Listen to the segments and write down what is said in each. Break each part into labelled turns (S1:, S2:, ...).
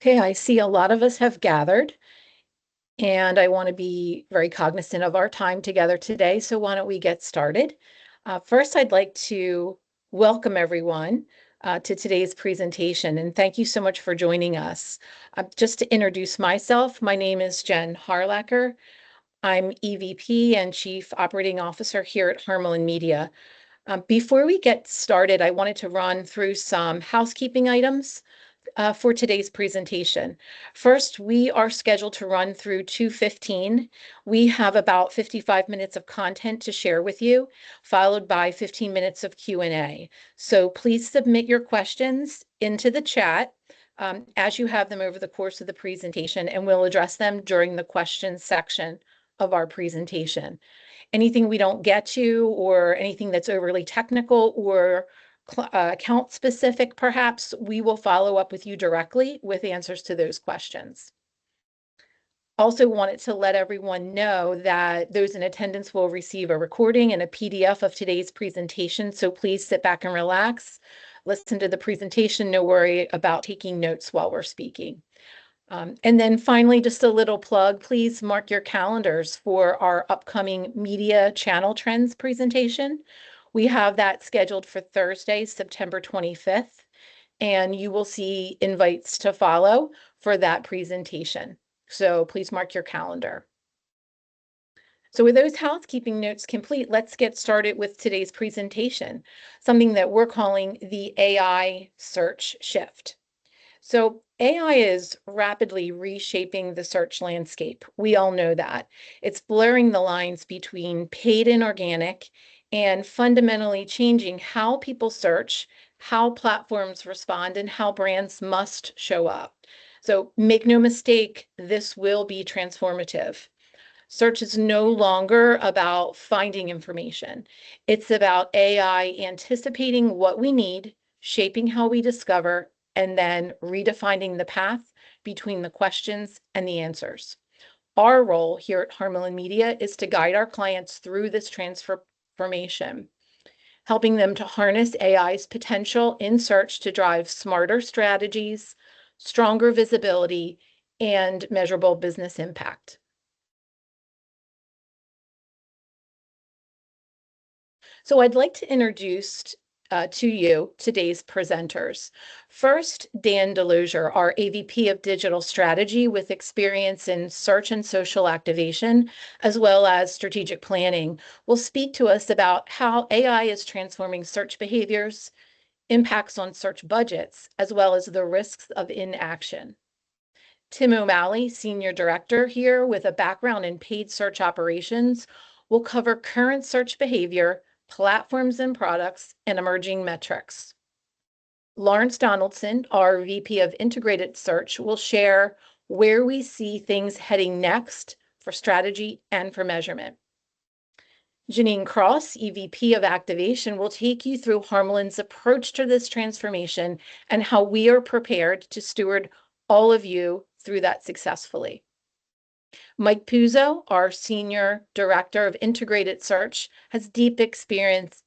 S1: Okay, I see a lot of us have gathered, and I want to be very cognizant of our time together today. So why don't we get started? First, I'd like to welcome everyone to today's presentation, and thank you so much for joining us. Just to introduce myself, my name is Jen Harlacher. I'm EVP and Chief Operating Officer here at Harmelin Media. Before we get started, I wanted to run through some housekeeping items for today's presentation. First, we are scheduled to run through 2:15. We have about 55 minutes of content to share with you, followed by 15 minutes of Q&A. So please submit your questions into the chat as you have them over the course of the presentation, and we'll address them during the questions section of our presentation. Anything we don't get to or anything that's overly technical or account specific, perhaps, we will follow up with you directly with answers to those questions. Also wanted to let everyone know that those in attendance will receive a recording and a PDF of today's presentation. So please sit back and relax, listen to the presentation, no worry about taking notes while we're speaking. And then finally, just a little plug, please mark your calendars for our upcoming media channel trends presentation. We have that scheduled for Thursday, September 25th, and you will see invites to follow for that presentation. So please mark your calendar. So with those housekeeping notes complete, let's get started with today's presentation, something that we're calling the AI search shift. So AI is rapidly reshaping the search landscape. We all know that. It's blurring the lines between paid and organic and fundamentally changing how people search, how platforms respond, and how brands must show up. So make no mistake, this will be transformative. Search is no longer about finding information. It's about AI anticipating what we need, shaping how we discover, and then redefining the path between the questions and the answers. Our role here at Harmelin Media is to guide our clients through this transformation, helping them to harness AI's potential in search to drive smarter strategies, stronger visibility, and measurable business impact. So I'd like to introduce to you today's presenters. First, Dan Delosier, our AVP of Digital Strategy with experience in search and social activation, as well as strategic planning, will speak to us about how AI is transforming search behaviors, impacts on search budgets, as well as the risks of inaction. Tim O'Malley, Senior Director here with a background in paid search operations, will cover current search behavior, platforms and products, and emerging metrics. Lawrence Donaldson, our VP of Integrated Search, will share where we see things heading next for strategy and for measurement. Janine Cross, EVP of Activation, will take you through Harmelin's approach to this transformation and how we are prepared to steward all of you through that successfully. Mike Puzo, our Senior Director of Integrated Search, has deep experience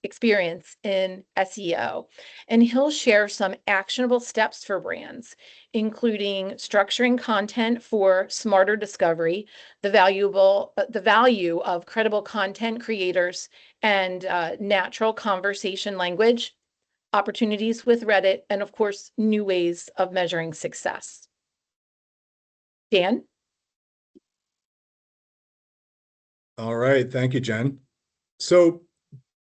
S1: in SEO, and he'll share some actionable steps for brands, including structuring content for smarter discovery, the value of credible content creators, and natural conversation language, opportunities with Reddit, and of course, new ways of measuring success. Dan?
S2: All right, thank you, Jen. So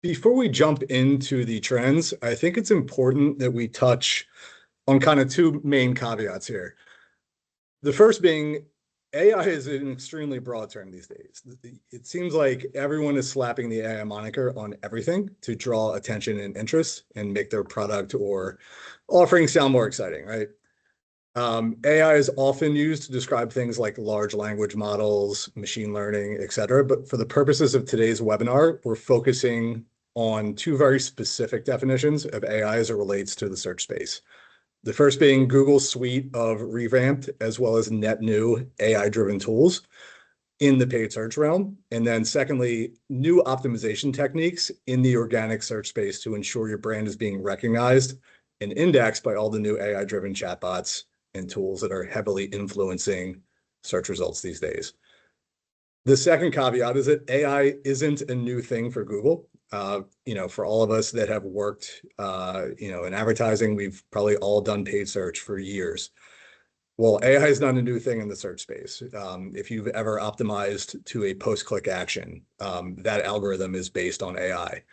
S2: before we jump into the trends, I think it's important that we touch on kind of two main caveats here. The first being AI is an extremely broad term these days. It seems like everyone is slapping the AI moniker on everything to draw attention and interest and make their product or offering sound more exciting, right? AI is often used to describe things like large language models, machine learning, et cetera. But for the purposes of today's webinar, we're focusing on two very specific definitions of AI as it relates to the search space. The first being Google's suite of revamped as well as net new AI-driven tools in the paid search realm. And then secondly, new optimization techniques in the organic search space to ensure your brand is being recognized and indexed by all the new AI-driven chatbots and tools that are heavily influencing search results these days. The second caveat is that AI isn't a new thing for Google. For all of us that have worked, in advertising, we've probably all done paid search for years. Well, AI is not a new thing in the search space. If you've ever optimized to a post-click action, that algorithm is based on AI.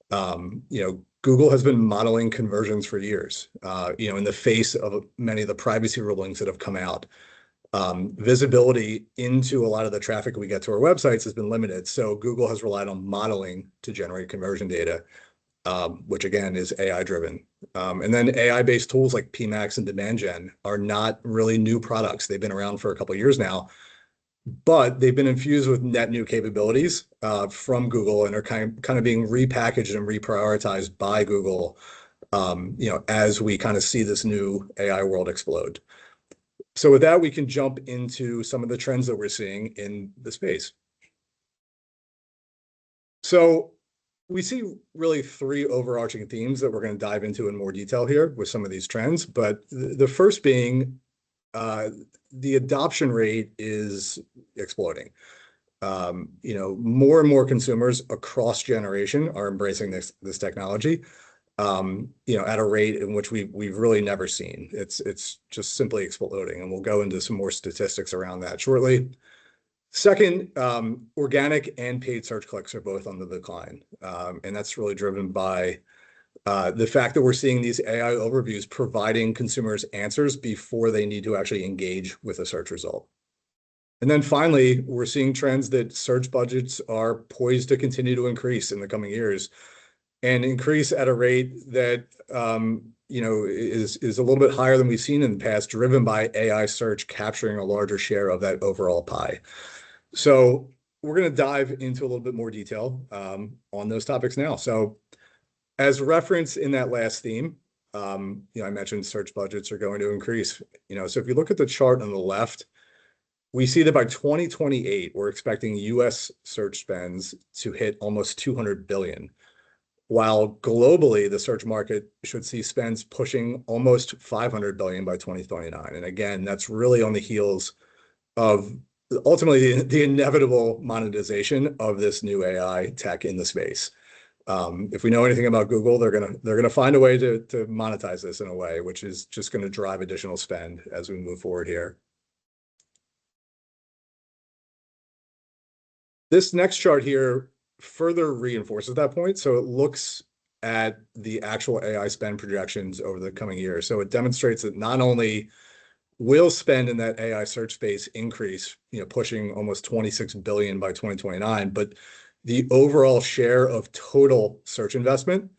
S2: Google has been modeling conversions for years. In the face of many of the privacy rulings that have come out, visibility into a lot of the traffic we get to our websites has been limited. So Google has relied on modeling to generate conversion data, which again is AI driven. And then AI-based tools like PMax and Demand Gen are not really new products. They've been around for a couple of years now, but they've been infused with net new capabilities from Google and are kind of being repackaged and reprioritized by Google, as we kind of see this new AI world explode. So with that, we can jump into some of the trends that we're seeing in the space. So we see really three overarching themes that we're going to dive into in more detail here with some of these trends. But the first being the adoption rate is exploding. More and more consumers across generation are embracing this technology. At a rate in which we've really never seen. It's just simply exploding, and we'll go into some more statistics around that shortly. Second, organic and paid search clicks are both on the decline, and that's really driven by the fact that we're seeing these AI overviews providing consumers answers before they need to actually engage with a search result. And then finally, we're seeing trends that search budgets are poised to continue to increase in the coming years, and increase at a rate that is a little bit higher than we've seen in the past, driven by AI search capturing a larger share of that overall pie. So we're going to dive into a little bit more detail on those topics now. So as reference in that last theme, I mentioned search budgets are going to increase. So if you look at the chart on the left, we see that by 2028, we're expecting US search spends to hit almost 200 billion. While globally, the search market should see spends pushing almost 500 billion by 2029. And again, that's really on the heels of ultimately the inevitable monetization of this new AI tech in the space. If we know anything about Google, they're gonna find a way to monetize this in a way which is just going to drive additional spend as we move forward here. This next chart here further reinforces that point. So it looks at the actual AI spend projections over the coming years. So it demonstrates that not only will spend in that AI search space increase, pushing almost 26 billion by 2029, but the overall share of total search investment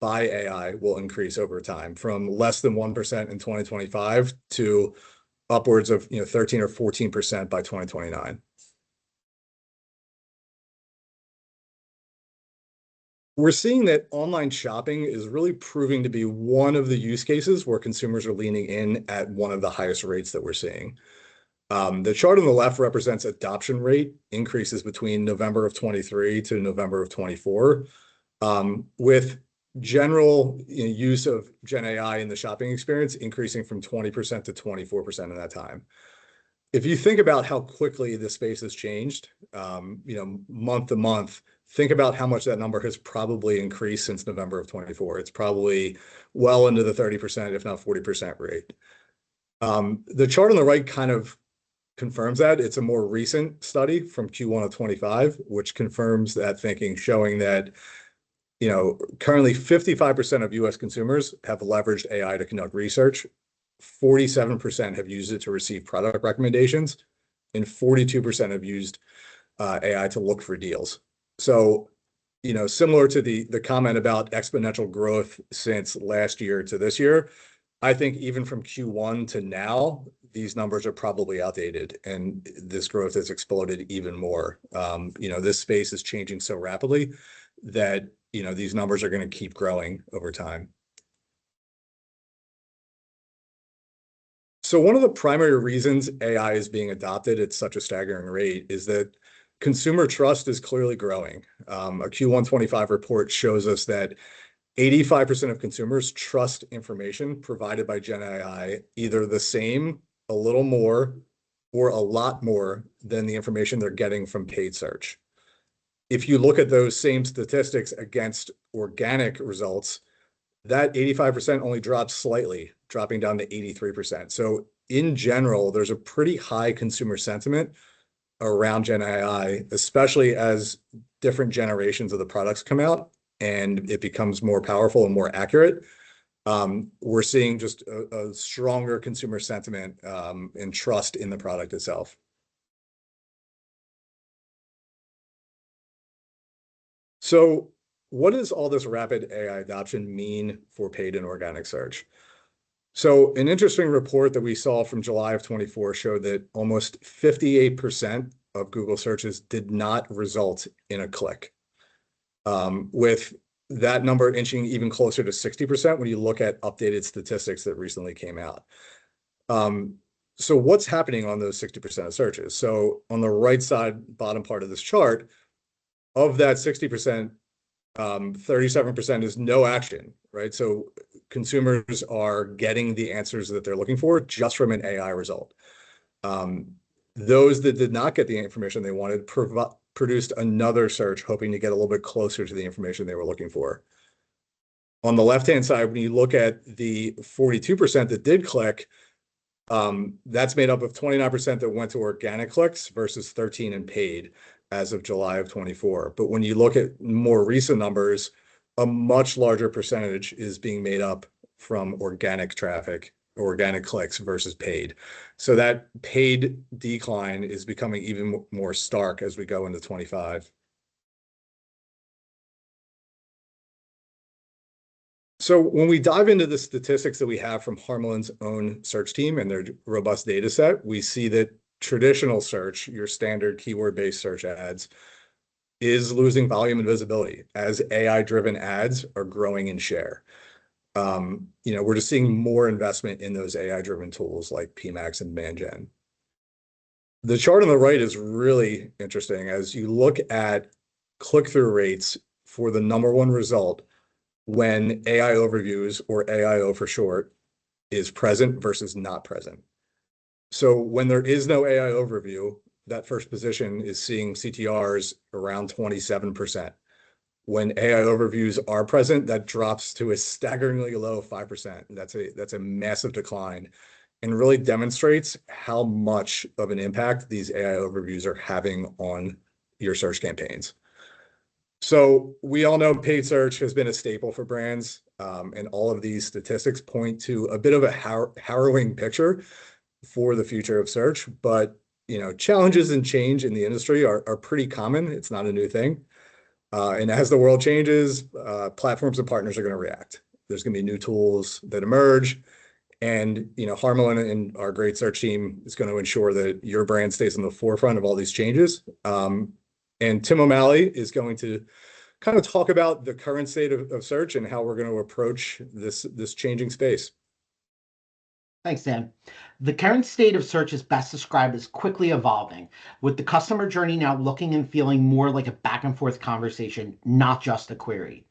S2: by AI will increase over time from less than 1% in 2025 to upwards of 13 or 14% by 2029. We're seeing that online shopping is really proving to be one of the use cases where consumers are leaning in at one of the highest rates that we're seeing. The chart on the left represents adoption rate increases between November of 23 to November of 24, with general use of Gen AI in the shopping experience increasing from 20% to 24% in that time. If you think about how quickly this space has changed, month to month, think about how much that number has probably increased since November of 24. It's probably well into the 30%, if not 40% rate. The chart on the right kind of confirms that. It's a more recent study from Q1 of 25, which confirms that thinking, showing that currently 55% of US consumers have leveraged AI to conduct research, 47% have used it to receive product recommendations, and 42% have used AI to look for deals. So, similar to the comment about exponential growth since last year to this year, I think even from Q1 to now, these numbers are probably outdated, and this growth has exploded even more. This space is changing so rapidly that these numbers are going to keep growing over time. So one of the primary reasons AI is being adopted at such a staggering rate is that consumer trust is clearly growing. A Q1 25 report shows us that 85% of consumers trust information provided by Gen AI either the same, a little more, or a lot more than the information they're getting from paid search. If you look at those same statistics against organic results, that 85% only drops slightly, dropping down to 83%. So in general, there's a pretty high consumer sentiment around Gen AI, especially as different generations of the products come out and it becomes more powerful and more accurate. We're seeing just a stronger consumer sentiment and trust in the product itself. So what does all this rapid AI adoption mean for paid and organic search? So an interesting report that we saw from July of 24 showed that almost 58% of Google searches did not result in a click, with that number inching even closer to 60% when you look at updated statistics that recently came out. So what's happening on those 60% of searches? So on the right side, bottom part of this chart, of that 60%, 37% is no action, right? So consumers are getting the answers that they're looking for just from an AI result. Those that did not get the information they wanted produced another search, hoping to get a little bit closer to the information they were looking for. On the left-hand side, when you look at the 42% that did click, that's made up of 29% that went to organic clicks versus 13 in paid as of July of 24. But when you look at more recent numbers, a much larger percentage is being made up from organic traffic, organic clicks versus paid. So that paid decline is becoming even more stark as we go into 25. So when we dive into the statistics that we have from Harmalin's own search team and their robust data set, we see that traditional search, your standard keyword-based search ads, is losing volume and visibility as AI-driven ads are growing in share. We're just seeing more investment in those AI-driven tools like PMax and ManGen. The chart on the right is really interesting as you look at click-through rates for the number one result when AI overviews, or AIO for short, is present versus not present. So when there is no AI overview, that first position is seeing CTRs around 27%. When AI overviews are present, that drops to a staggeringly low 5%. That's a massive decline and really demonstrates how much of an impact these AI overviews are having on your search campaigns. So we all know paid search has been a staple for brands, and all of these statistics point to a bit of a harrowing picture for the future of search. But challenges and change in the industry are pretty common. It's not a new thing. And as the world changes, platforms and partners are going to react. There's going to be new tools that emerge, and Harmalin and our great search team is going to ensure that your brand stays on the forefront of all these changes. And Tim O'Malley is going to kind of talk about the current state of search and how we're going to approach this changing space.
S3: Thanks, Dan. The current state of search is best described as quickly evolving, with the customer journey now looking and feeling more like a back and forth conversation, not just a query.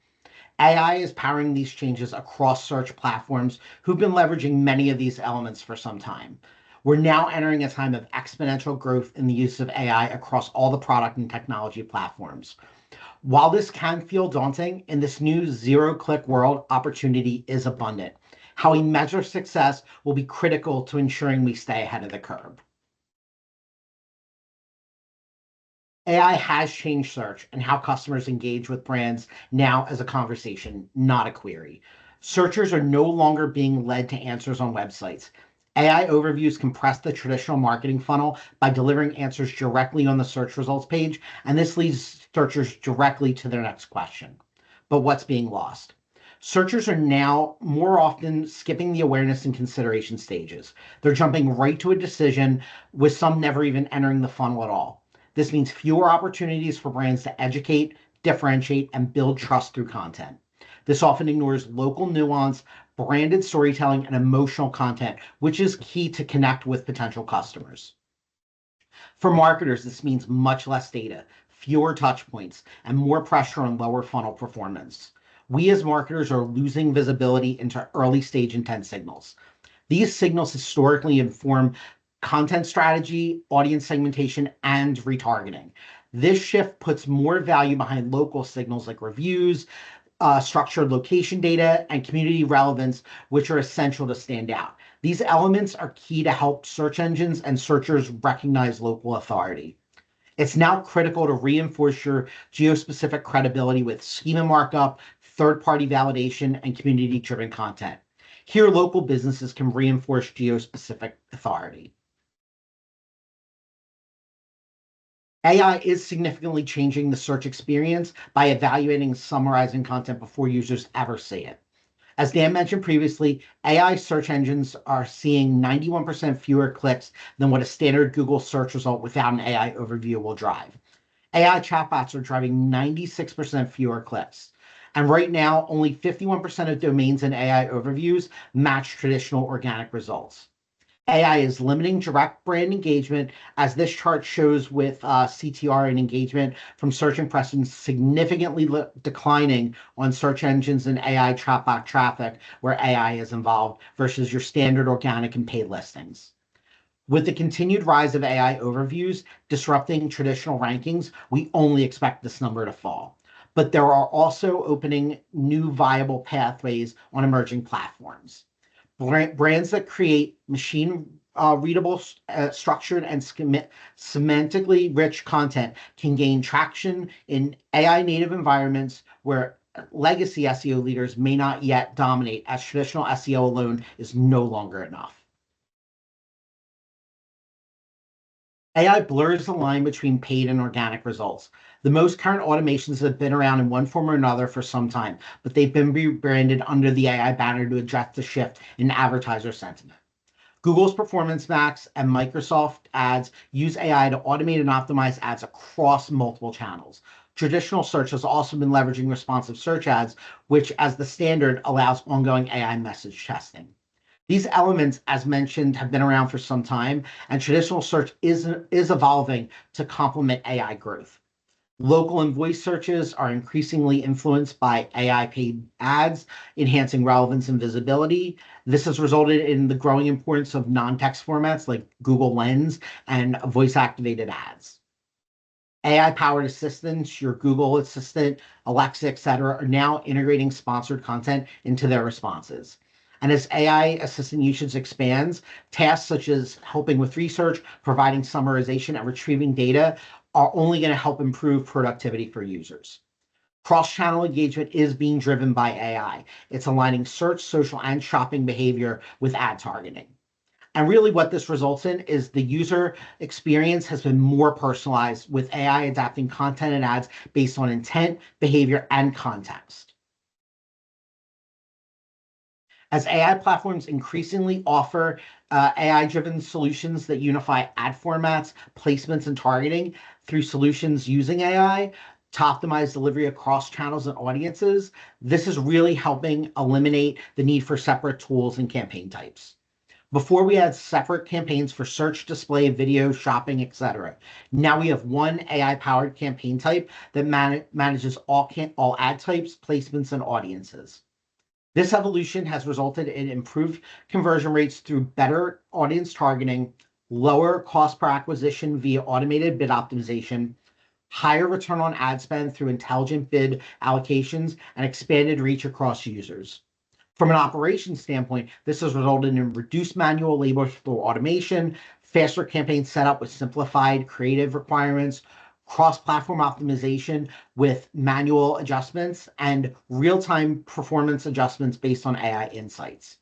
S3: AI is powering these changes across search platforms who've been leveraging many of these elements for some time. We're now entering a time of exponential growth in the use of AI across all the product and technology platforms. While this can feel daunting, in this new zero-click world, opportunity is abundant. How we measure success will be critical to ensuring we stay ahead of the curve. AI has changed search and how customers engage with brands now as a conversation, not a query. Searchers are no longer being led to answers on websites. AI overviews compress the traditional marketing funnel by delivering answers directly on the search results page, and this leads searchers directly to their next question. But what's being lost? Searchers are now more often skipping the awareness and consideration stages. They're jumping right to a decision, with some never even entering the funnel at all. This means fewer opportunities for brands to educate, differentiate, and build trust through content. This often ignores local nuance, branded storytelling, and emotional content, which is key to connect with potential customers. For marketers, this means much less data, fewer touch points, and more pressure on lower funnel performance. we as marketers are losing visibility into early stage intent signals. These signals historically inform content strategy, audience segmentation, and retargeting. This shift puts more value behind local signals like reviews, structured location data, and community relevance, which are essential to stand out. These elements are key to help search engines and searchers recognize local authority. It's now critical to reinforce your geo-specific credibility with schema markup, third-party validation, and community-driven content. Here, local businesses can reinforce geo-specific authority. AI is significantly changing the search experience by evaluating and summarizing content before users ever see it. As Dan mentioned previously, AI search engines are seeing 91% fewer clicks than what a standard Google search result without an AI overview will drive. AI chatbots are driving 96% fewer clicks. And right now, only 51% of domains in AI overviews match traditional organic results. AI is limiting direct brand engagement, as this chart shows with CTR and engagement from search impressions significantly declining on search engines and AI chatbot traffic where AI is involved versus your standard organic and paid listings. With the continued rise of AI overviews disrupting traditional rankings, we only expect this number to fall. But there are also opening new viable pathways on emerging platforms. Brands that create machine readable, structured, and semantically rich content can gain traction in AI native environments where legacy SEO leaders may not yet dominate, as traditional SEO alone is no longer enough. AI blurs the line between paid and organic results. The most current automations have been around in one form or another for some time, but they've been rebranded under the AI banner to address the shift in advertiser sentiment. Google's Performance Max and Microsoft Ads use AI to automate and optimize ads across multiple channels. Traditional search has also been leveraging responsive search ads, which, as the standard, allows ongoing AI message testing. These elements, as mentioned, have been around for some time, and traditional search is evolving to complement AI growth. Local and voice searches are increasingly influenced by AI paid ads, enhancing relevance and visibility. This has resulted in the growing importance of non-text formats like Google Lens and voice activated ads. AI powered assistants, your Google Assistant, Alexa, etc., are now integrating sponsored content into their responses. And as AI assistant usage expands, tasks such as helping with research, providing summarization, and retrieving data are only going to help improve productivity for users. Cross-channel engagement is being driven by AI. It's aligning search, social, and shopping behavior with ad targeting. And really what this results in is the user experience has been more personalized, with AI adapting content and ads based on intent, behavior, and context. As AI platforms increasingly offer AI-driven solutions that unify ad formats, placements, and targeting through solutions using AI to optimize delivery across channels and audiences, this is really helping eliminate the need for separate tools and campaign types. Before, we had separate campaigns for search, display, video, shopping, etc. Now we have one AI-powered campaign type that manages all ad types, placements, and audiences. This evolution has resulted in improved conversion rates through better audience targeting, lower cost per acquisition via automated bid optimization, higher return on ad spend through intelligent bid allocations, and expanded reach across users. From an operations standpoint, this has resulted in reduced manual labor through automation, faster campaign setup with simplified creative requirements, cross-platform optimization with manual adjustments, and real-time performance adjustments based on AI insights.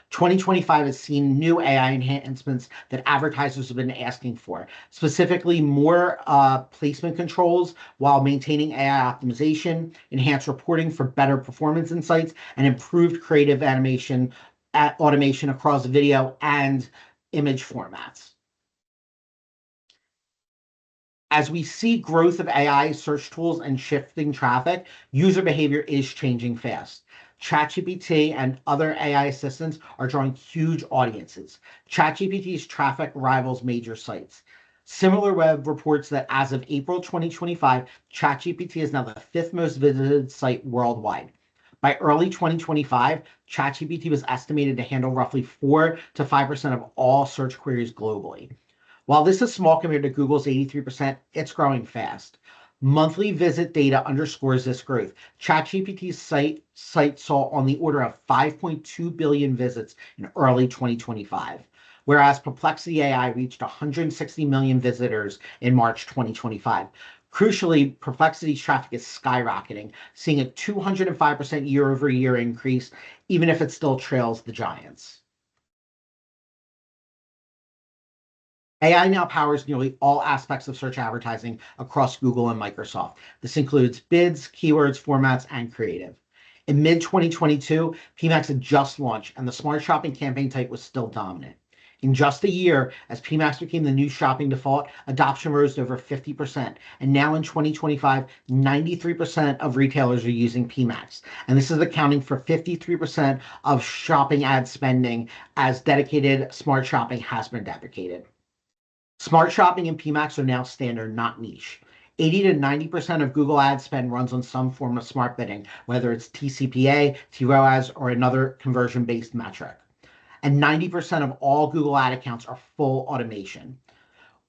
S3: 2025 has seen new AI enhancements that advertisers have been asking for, specifically more placement controls while maintaining AI optimization, enhanced reporting for better performance insights, and improved creative automation across video and image formats. As we see growth of AI search tools and shifting traffic, user behavior is changing fast. ChatGPT and other AI assistants are drawing huge audiences. ChatGPT's traffic rivals major sites. SimilarWeb reports that as of April 2025, ChatGPT is now the fifth most visited site worldwide. By early 2025, ChatGPT was estimated to handle roughly 4 to 5% of all search queries globally. While this is small compared to Google's 83%, it's growing fast. Monthly visit data underscores this growth. ChatGPT's site saw on the order of 5.2 billion visits in early 2025, whereas Perplexity AI reached 160 million visitors in March 2025. Crucially, Perplexity's traffic is skyrocketing, seeing a 205% year-over-year increase, even if it still trails the giants. AI now powers nearly all aspects of search advertising across Google and Microsoft. This includes bids, keywords, formats, and creative. In mid-2022, PMax had just launched, and the Smart Shopping campaign type was still dominant. In just a year, as PMax became the new shopping default, adoption rose to over 50%. And now in 2025, 93% of retailers are using PMax. And this is accounting for 53% of shopping ad spending, as dedicated Smart Shopping has been deprecated. Smart Shopping and PMax are now standard, not niche. 80 to 90% of Google ad spend runs on some form of smart bidding, whether it's TCPA, TROAS, or another conversion-based metric. And 90% of all Google ad accounts are full automation.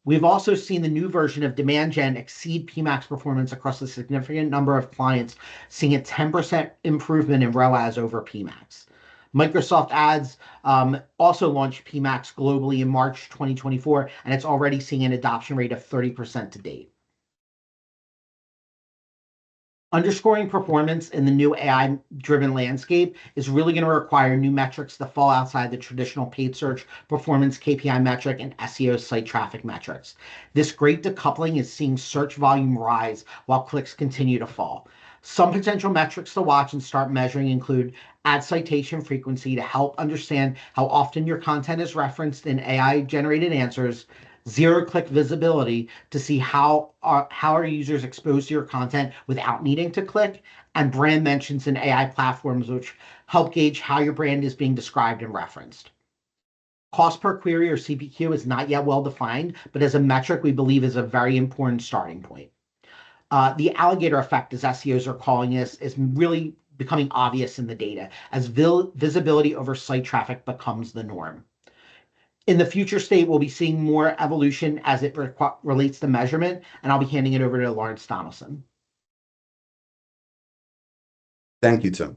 S3: We've also seen the new version of Demand Gen exceed PMax performance across a significant number of clients, seeing a 10% improvement in ROAS over PMax. Microsoft Ads also launched PMax globally in March 2024, and it's already seeing an adoption rate of 30% to date. Underscoring performance in the new AI-driven landscape is really going to require new metrics to fall outside the traditional paid search performance KPI metric and SEO site traffic metrics. This great decoupling is seeing search volume rise while clicks continue to fall. Some potential metrics to watch and start measuring include ad citation frequency to help understand how often your content is referenced in AI-generated answers, zero-click visibility to see how are users exposed to your content without needing to click, and brand mentions in AI platforms, which help gauge how your brand is being described and referenced. Cost per query, or CPQ, is not yet well defined, but as a metric we believe is a very important starting point. The alligator effect, as SEOs are calling this, is really becoming obvious in the data as visibility over site traffic becomes the norm. In the future state, we'll be seeing more evolution as it relates to measurement, and I'll be handing it over to Lawrence Donaldson.
S4: Thank you, Tim.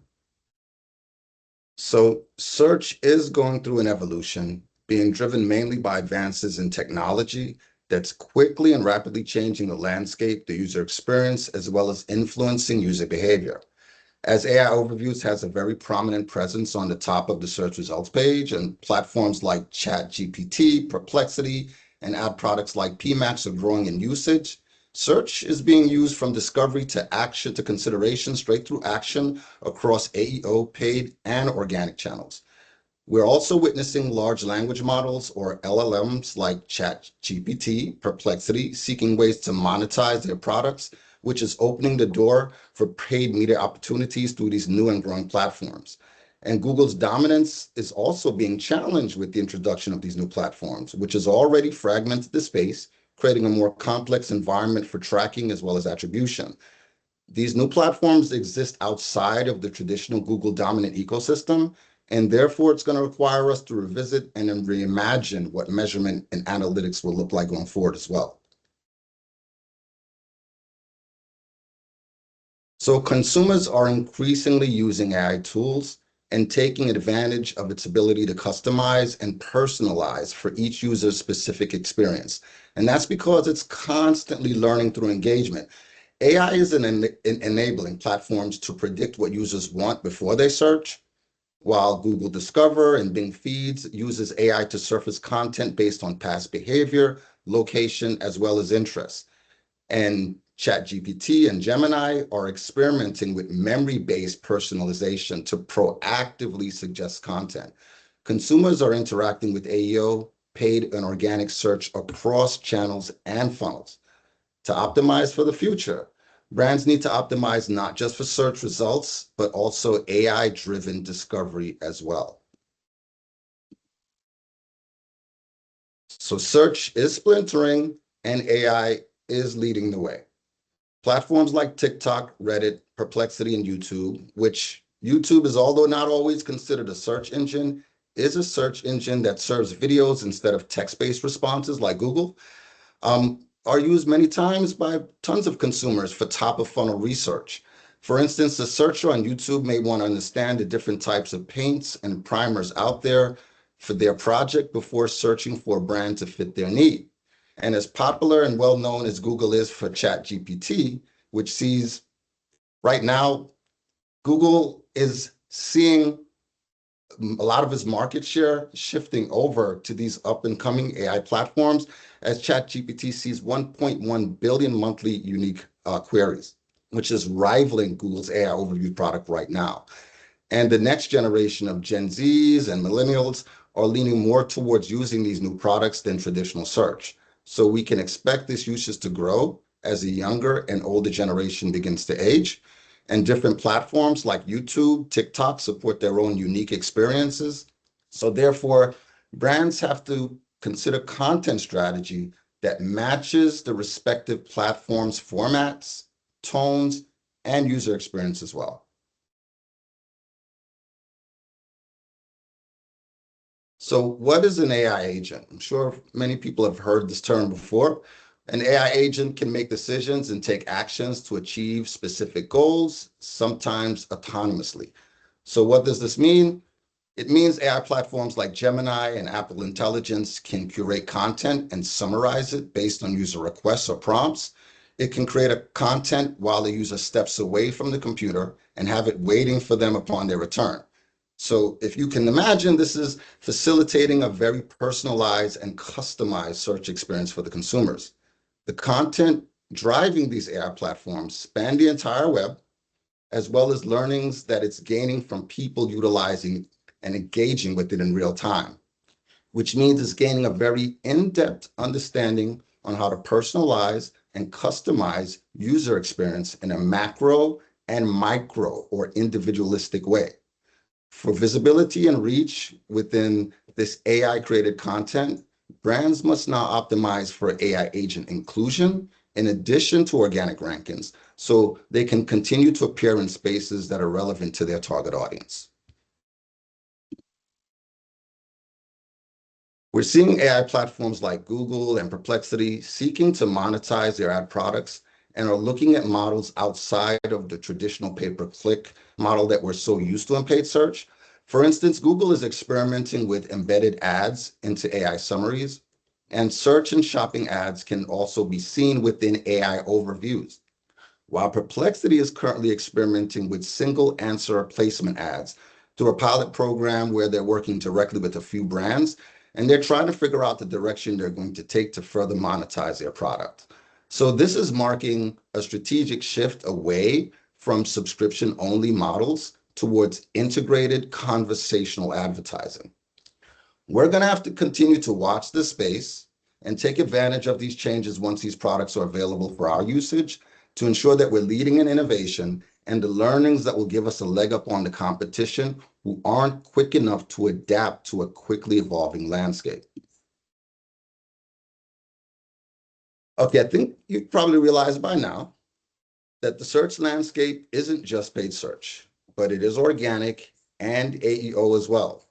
S4: So search is going through an evolution, being driven mainly by advances in technology that's quickly and rapidly changing the landscape, the user experience, as well as influencing user behavior. As AI Overviews has a very prominent presence on the top of the search results page, and platforms like ChatGPT, Perplexity, and ad products like PMax are growing in usage, search is being used from discovery to action to consideration, straight through action across AEO, paid, and organic channels. We're also witnessing large language models, or LLMs, like ChatGPT, Perplexity, seeking ways to monetize their products, which is opening the door for paid media opportunities through these new and growing platforms. And Google's dominance is also being challenged with the introduction of these new platforms, which has already fragmented the space, creating a more complex environment for tracking as well as attribution. These new platforms exist outside of the traditional Google dominant ecosystem, and therefore it's going to require us to revisit and then reimagine what measurement and analytics will look like going forward as well. So consumers are increasingly using AI tools and taking advantage of its ability to customize and personalize for each user's specific experience. And that's because it's constantly learning through engagement. AI is enabling platforms to predict what users want before they search, while Google Discover and Bing Feeds uses AI to surface content based on past behavior, location, as well as interests. And ChatGPT and Gemini are experimenting with memory-based personalization to proactively suggest content. Consumers are interacting with AEO, paid and organic search across channels and funnels. To optimize for the future, brands need to optimize not just for search results, but also AI-driven discovery as well. So search is splintering and AI is leading the way. Platforms like TikTok, Reddit, Perplexity, and YouTube, which YouTube is, although not always considered a search engine, is a search engine that serves videos instead of text-based responses like Google, are used many times by tons of consumers for top-of-funnel research. For instance, a searcher on YouTube may want to understand the different types of paints and primers out there for their project before searching for a brand to fit their need. And as popular and well-known as Google is for ChatGPT, which sees right now, Google is seeing a lot of its market share shifting over to these up and coming AI platforms as ChatGPT sees 1.1 billion monthly unique queries, which is rivaling Google's AI overview product right now. And the next generation of Gen Zs and millennials are leaning more towards using these new products than traditional search. So we can expect this usage to grow as the younger and older generation begins to age. And different platforms like YouTube, TikTok support their own unique experiences. So therefore, brands have to consider content strategy that matches the respective platforms' formats, tones, and user experience as well. So what is an AI agent? I'm sure many people have heard this term before. An AI agent can make decisions and take actions to achieve specific goals, sometimes autonomously. So what does this mean? It means AI platforms like Gemini and Apple Intelligence can curate content and summarize it based on user requests or prompts. It can create a content while the user steps away from the computer and have it waiting for them upon their return. So if you can imagine, this is facilitating a very personalized and customized search experience for the consumers. The content driving these AI platforms span the entire web, as well as learnings that it's gaining from people utilizing and engaging with it in real time, which means it's gaining a very in-depth understanding on how to personalize and customize user experience in a macro and micro or individualistic way. For visibility and reach within this AI-created content, brands must now optimize for AI agent inclusion in addition to organic rankings, so they can continue to appear in spaces that are relevant to their target audience. We're seeing AI platforms like Google and Perplexity seeking to monetize their ad products and are looking at models outside of the traditional pay-per-click model that we're so used to in paid search. For instance, Google is experimenting with embedded ads into AI summaries, and search and shopping ads can also be seen within AI overviews. While Perplexity is currently experimenting with single answer placement ads through a pilot program where they're working directly with a few brands, and they're trying to figure out the direction they're going to take to further monetize their product. So this is marking a strategic shift away from subscription-only models towards integrated conversational advertising. We're going to have to continue to watch this space and take advantage of these changes once these products are available for our usage to ensure that we're leading in innovation and the learnings that will give us a leg up on the competition who aren't quick enough to adapt to a quickly evolving landscape. Okay, I think you've probably realized by now that the search landscape isn't just paid search, but it is organic and AEO as well.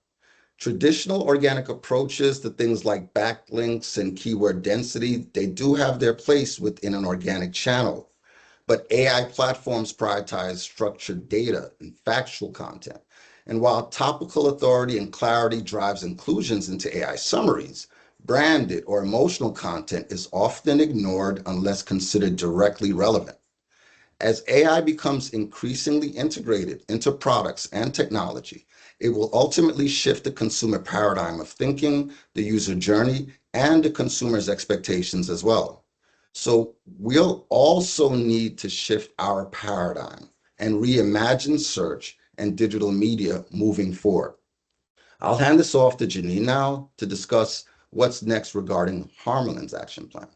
S4: Traditional organic approaches to things like backlinks and keyword density, they do have their place within an organic channel. But AI platforms prioritize structured data and factual content. And while topical authority and clarity drives inclusions into AI summaries, branded or emotional content is often ignored unless considered directly relevant. As AI becomes increasingly integrated into products and technology, it will ultimately shift the consumer paradigm of thinking, the user journey, and the consumer's expectations as well. So we'll also need to shift our paradigm and reimagine search and digital media moving forward. I'll hand this off to Janine now to discuss what's next regarding Harmalin's action plan.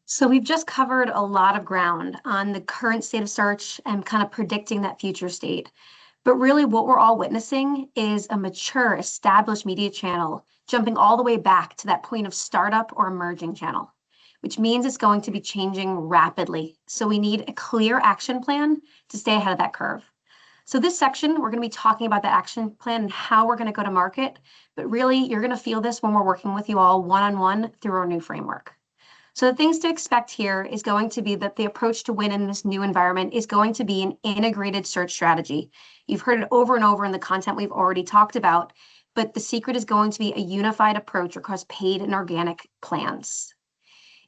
S5: So we've just covered a lot of ground on the current state of search and kind of predicting that future state. But really what we're all witnessing is a mature, established media channel jumping all the way back to that point of startup or emerging channel. which means it's going to be changing rapidly. So we need a clear action plan to stay ahead of that curve. So this section, we're going to be talking about the action plan and how we're going to go to market. But really, you're going to feel this when we're working with you all one-on-one through our new framework. So the things to expect here is going to be that the approach to win in this new environment is going to be an integrated search strategy. You've heard it over and over in the content we've already talked about, but the secret is going to be a unified approach across paid and organic plans.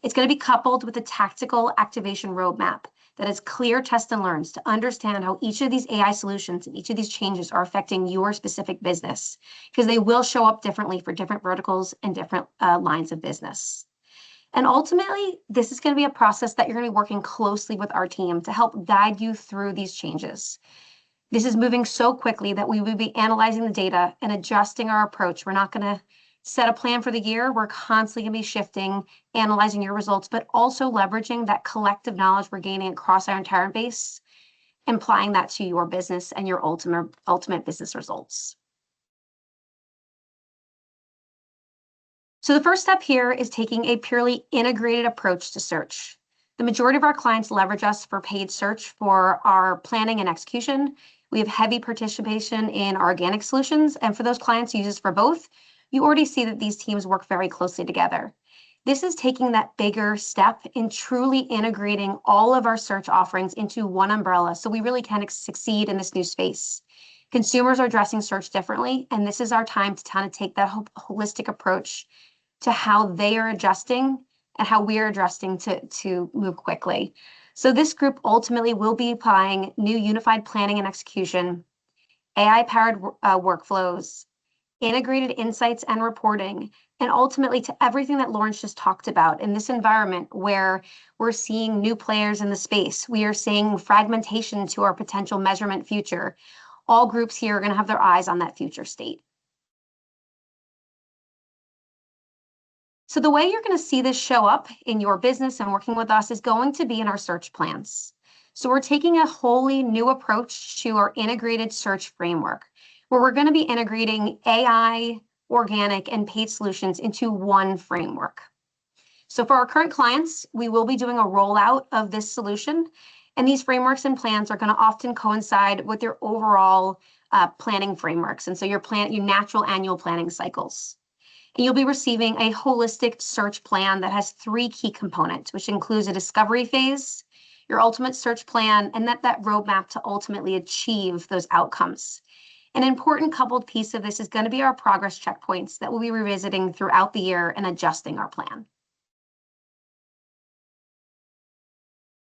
S5: It's going to be coupled with a tactical activation roadmap that has clear test and learns to understand how each of these AI solutions and each of these changes are affecting your specific business, because they will show up differently for different verticals and different lines of business. And ultimately, this is going to be a process that you're going to be working closely with our team to help guide you through these changes. This is moving so quickly that we will be analyzing the data and adjusting our approach. We're not going to set a plan for the year. We're constantly going to be shifting, analyzing your results, but also leveraging that collective knowledge we're gaining across our entire base, and applying that to your business and your ultimate business results. So the first step here is taking a purely integrated approach to search. The majority of our clients leverage us for paid search for our planning and execution. We have heavy participation in our organic solutions, and for those clients who use us for both, you already see that these teams work very closely together. This is taking that bigger step in truly integrating all of our search offerings into one umbrella so we really can succeed in this new space. Consumers are addressing search differently, and this is our time to kind of take that holistic approach to how they are adjusting and how we are adjusting to move quickly. So this group ultimately will be applying new unified planning and execution, AI-powered workflows, integrated insights and reporting, and ultimately to everything that Lawrence just talked about in this environment where we're seeing new players in the space. We are seeing fragmentation to our potential measurement future. All groups here are going to have their eyes on that future state. So the way you're going to see this show up in your business and working with us is going to be in our search plans. So we're taking a wholly new approach to our integrated search framework, where we're going to be integrating AI, organic, and paid solutions into one framework. So for our current clients, we will be doing a rollout of this solution, and these frameworks and plans are going to often coincide with your overall planning frameworks, and so your natural annual planning cycles. And you'll be receiving a holistic search plan that has 3 key components, which includes a discovery phase, your ultimate search plan, and that roadmap to ultimately achieve those outcomes. An important coupled piece of this is going to be our progress checkpoints that we'll be revisiting throughout the year and adjusting our plan.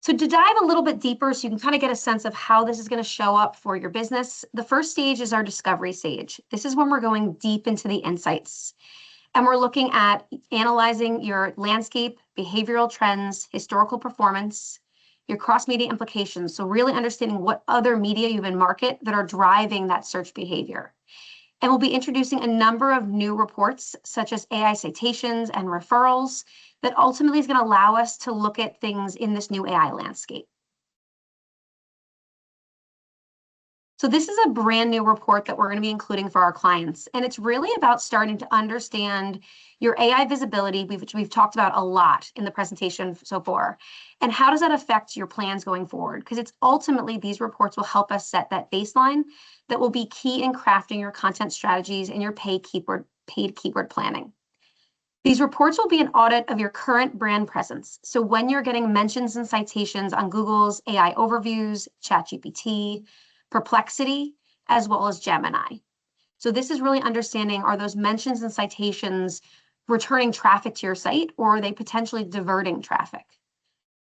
S5: So to dive a little bit deeper so you can kind of get a sense of how this is going to show up for your business, the first stage is our discovery stage. This is when we're going deep into the insights. And we're looking at analyzing your landscape, behavioral trends, historical performance, your cross-media implications. So really understanding what other media you have in market that are driving that search behavior. And we'll be introducing a number of new reports, such as AI citations and referrals, that ultimately is going to allow us to look at things in this new AI landscape. So this is a brand new report that we're going to be including for our clients. And it's really about starting to understand your AI visibility, which we've talked about a lot in the presentation so far. And how does that affect your plans going forward? Because it's ultimately these reports will help us set that baseline that will be key in crafting your content strategies and your paid keyword planning. These reports will be an audit of your current brand presence. So when you're getting mentions and citations on Google's AI overviews, ChatGPT, Perplexity, as well as Gemini. So this is really understanding, are those mentions and citations returning traffic to your site, or are they potentially diverting traffic?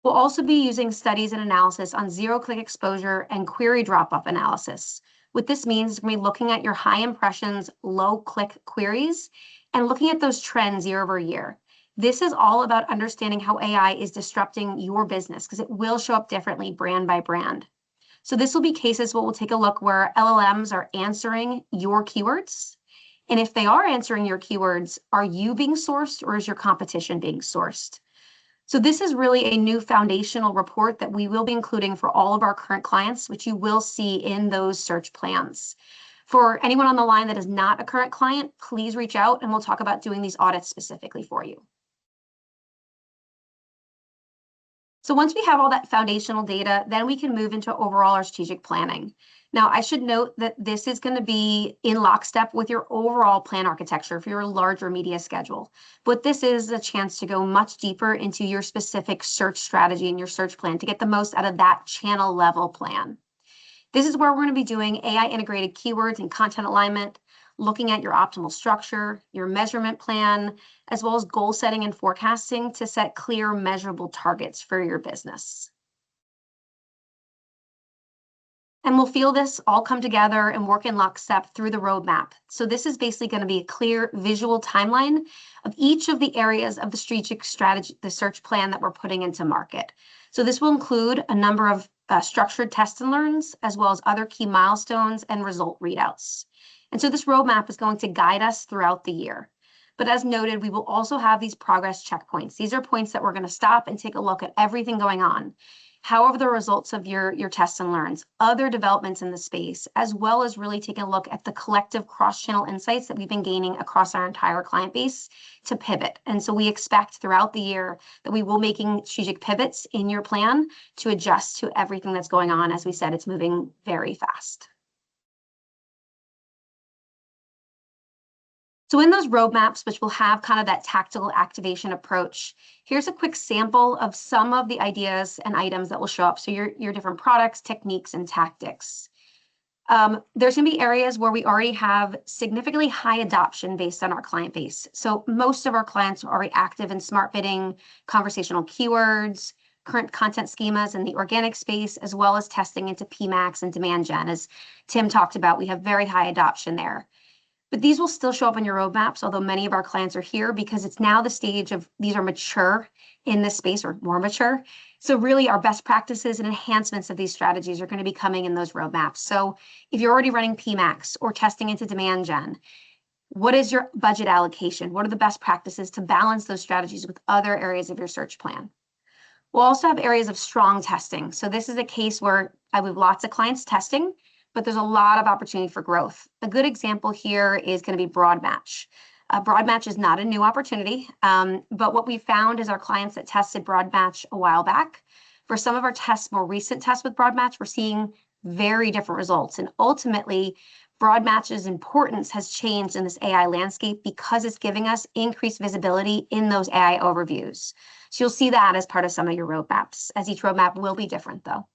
S5: We'll also be using studies and analysis on zero-click exposure and query drop-off analysis. What this means is we're going to be looking at your high impressions, low-click queries, and looking at those trends year over year. This is all about understanding how AI is disrupting your business, because it will show up differently brand by brand. So this will be cases where we'll take a look where LLMs are answering your keywords. And if they are answering your keywords, are you being sourced or is your competition being sourced? So this is really a new foundational report that we will be including for all of our current clients, which you will see in those search plans. For anyone on the line that is not a current client, please reach out and we'll talk about doing these audits specifically for you. So once we have all that foundational data, then we can move into overall our strategic planning. Now, I should note that this is going to be in lockstep with your overall plan architecture for your larger media schedule. But this is a chance to go much deeper into your specific search strategy and your search plan to get the most out of that channel level plan. This is where we're going to be doing AI integrated keywords and content alignment, looking at your optimal structure, your measurement plan, as well as goal setting and forecasting to set clear, measurable targets for your business. And we'll feel this all come together and work in lockstep through the roadmap. So this is basically going to be a clear visual timeline of each of the areas of the strategic strategy, the search plan that we're putting into market. So this will include a number of structured test and learns, as well as other key milestones and result readouts. And so this roadmap is going to guide us throughout the year. But as noted, we will also have these progress checkpoints. These are points that we're going to stop and take a look at everything going on. However, the results of your tests and learns, other developments in the space, as well as really taking a look at the collective cross-channel insights that we've been gaining across our entire client base to pivot. And so we expect throughout the year that we will making strategic pivots in your plan to adjust to everything that's going on. As we said, it's moving very fast. So in those roadmaps, which will have kind of that tactical activation approach, here's a quick sample of some of the ideas and items that will show up. So your different products, techniques, and tactics. There's going to be areas where we already have significantly high adoption based on our client base. So most of our clients are already active in smart bidding, conversational keywords, current content schemas in the organic space, as well as testing into PMAX and demand gen. As Tim talked about, we have very high adoption there. But these will still show up in your roadmaps, although many of our clients are here because it's now the stage of these are mature in this space or more mature. So really our best practices and enhancements of these strategies are going to be coming in those roadmaps. So if you're already running PMAX or testing into demand gen, what is your budget allocation? What are the best practices to balance those strategies with other areas of your search plan? We'll also have areas of strong testing. So this is a case where I have lots of clients testing, but there's a lot of opportunity for growth. A good example here is going to be broad match. Broad match is not a new opportunity, but what we found is our clients that tested broad match a while back, for some of our tests, more recent tests with broad match, we're seeing very different results. And ultimately, broad match's importance has changed in this AI landscape because it's giving us increased visibility in those AI overviews. So you'll see that as part of some of your roadmaps, as each roadmap will be different though.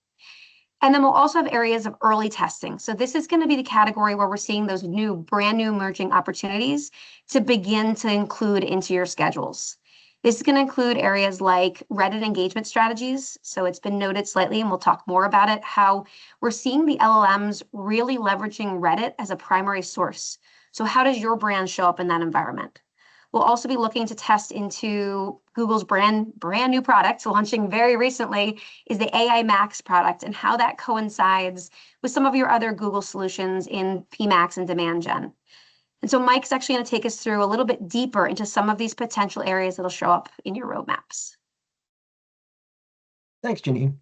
S5: And then we'll also have areas of early testing. So this is going to be the category where we're seeing those brand new emerging opportunities to begin to include into your schedules. This is going to include areas like Reddit engagement strategies. So it's been noted slightly, and we'll talk more about it, how we're seeing the LLMs really leveraging Reddit as a primary source. So how does your brand show up in that environment? We'll also be looking to test into Google's brand new product, launching very recently, is the AI Max product and how that coincides with some of your other Google solutions in PMax and demand gen. And so Mike's actually going to take us through a little bit deeper into some of these potential areas that'll show up in your roadmaps.
S6: Thanks, Janine.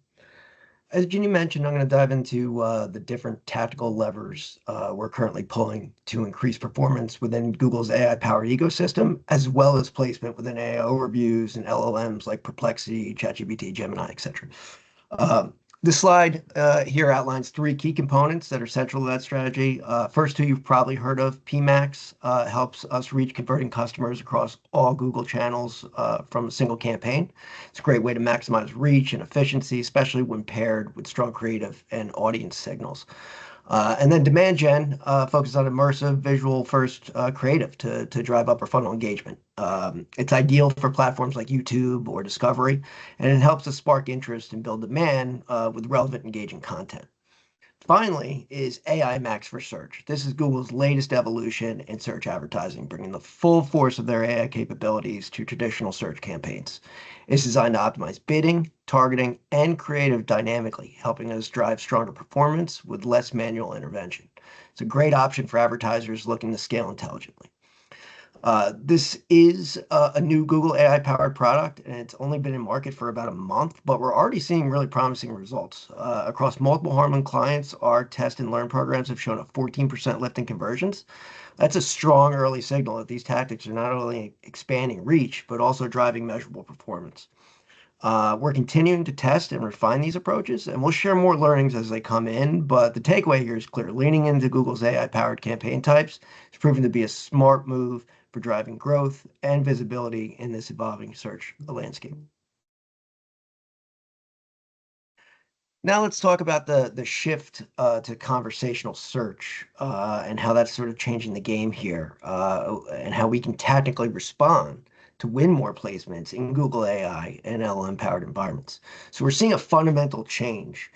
S6: As Ginny mentioned, I'm going to dive into the different tactical levers we're currently pulling to increase performance within Google's AI-powered ecosystem, as well as placement within AI overviews and LLMs like Perplexity, ChatGPT, Gemini, etc. This slide here outlines 3 key components that are central to that strategy. First two you've probably heard of. PMax helps us reach converting customers across all Google channels from a single campaign. It's a great way to maximize reach and efficiency, especially when paired with strong creative and audience signals. And then demand gen focuses on immersive, visual-first creative to drive upper funnel engagement. It's ideal for platforms like YouTube or Discovery, and it helps us spark interest and build demand with relevant, engaging content. Finally is AI Max for search. This is Google's latest evolution in search advertising, bringing the full force of their AI capabilities to traditional search campaigns. It's designed to optimize bidding, targeting, and creative dynamically, helping us drive stronger performance with less manual intervention. It's a great option for advertisers looking to scale intelligently. This is a new Google AI-powered product, and it's only been in market for about a month, but we're already seeing really promising results. Across multiple Harman clients, our test and learn programs have shown a 14% lift in conversions. That's a strong early signal that these tactics are not only expanding reach, but also driving measurable performance. We're continuing to test and refine these approaches, and we'll share more learnings as they come in. But the takeaway here is clear. Leaning into Google's AI-powered campaign types is proven to be a smart move for driving growth and visibility in this evolving search landscape. Now let's talk about the shift to conversational search and how that's sort of changing the game here, and how we can tactically respond to win more placements in Google AI and LLM-powered environments. So we're seeing a fundamental change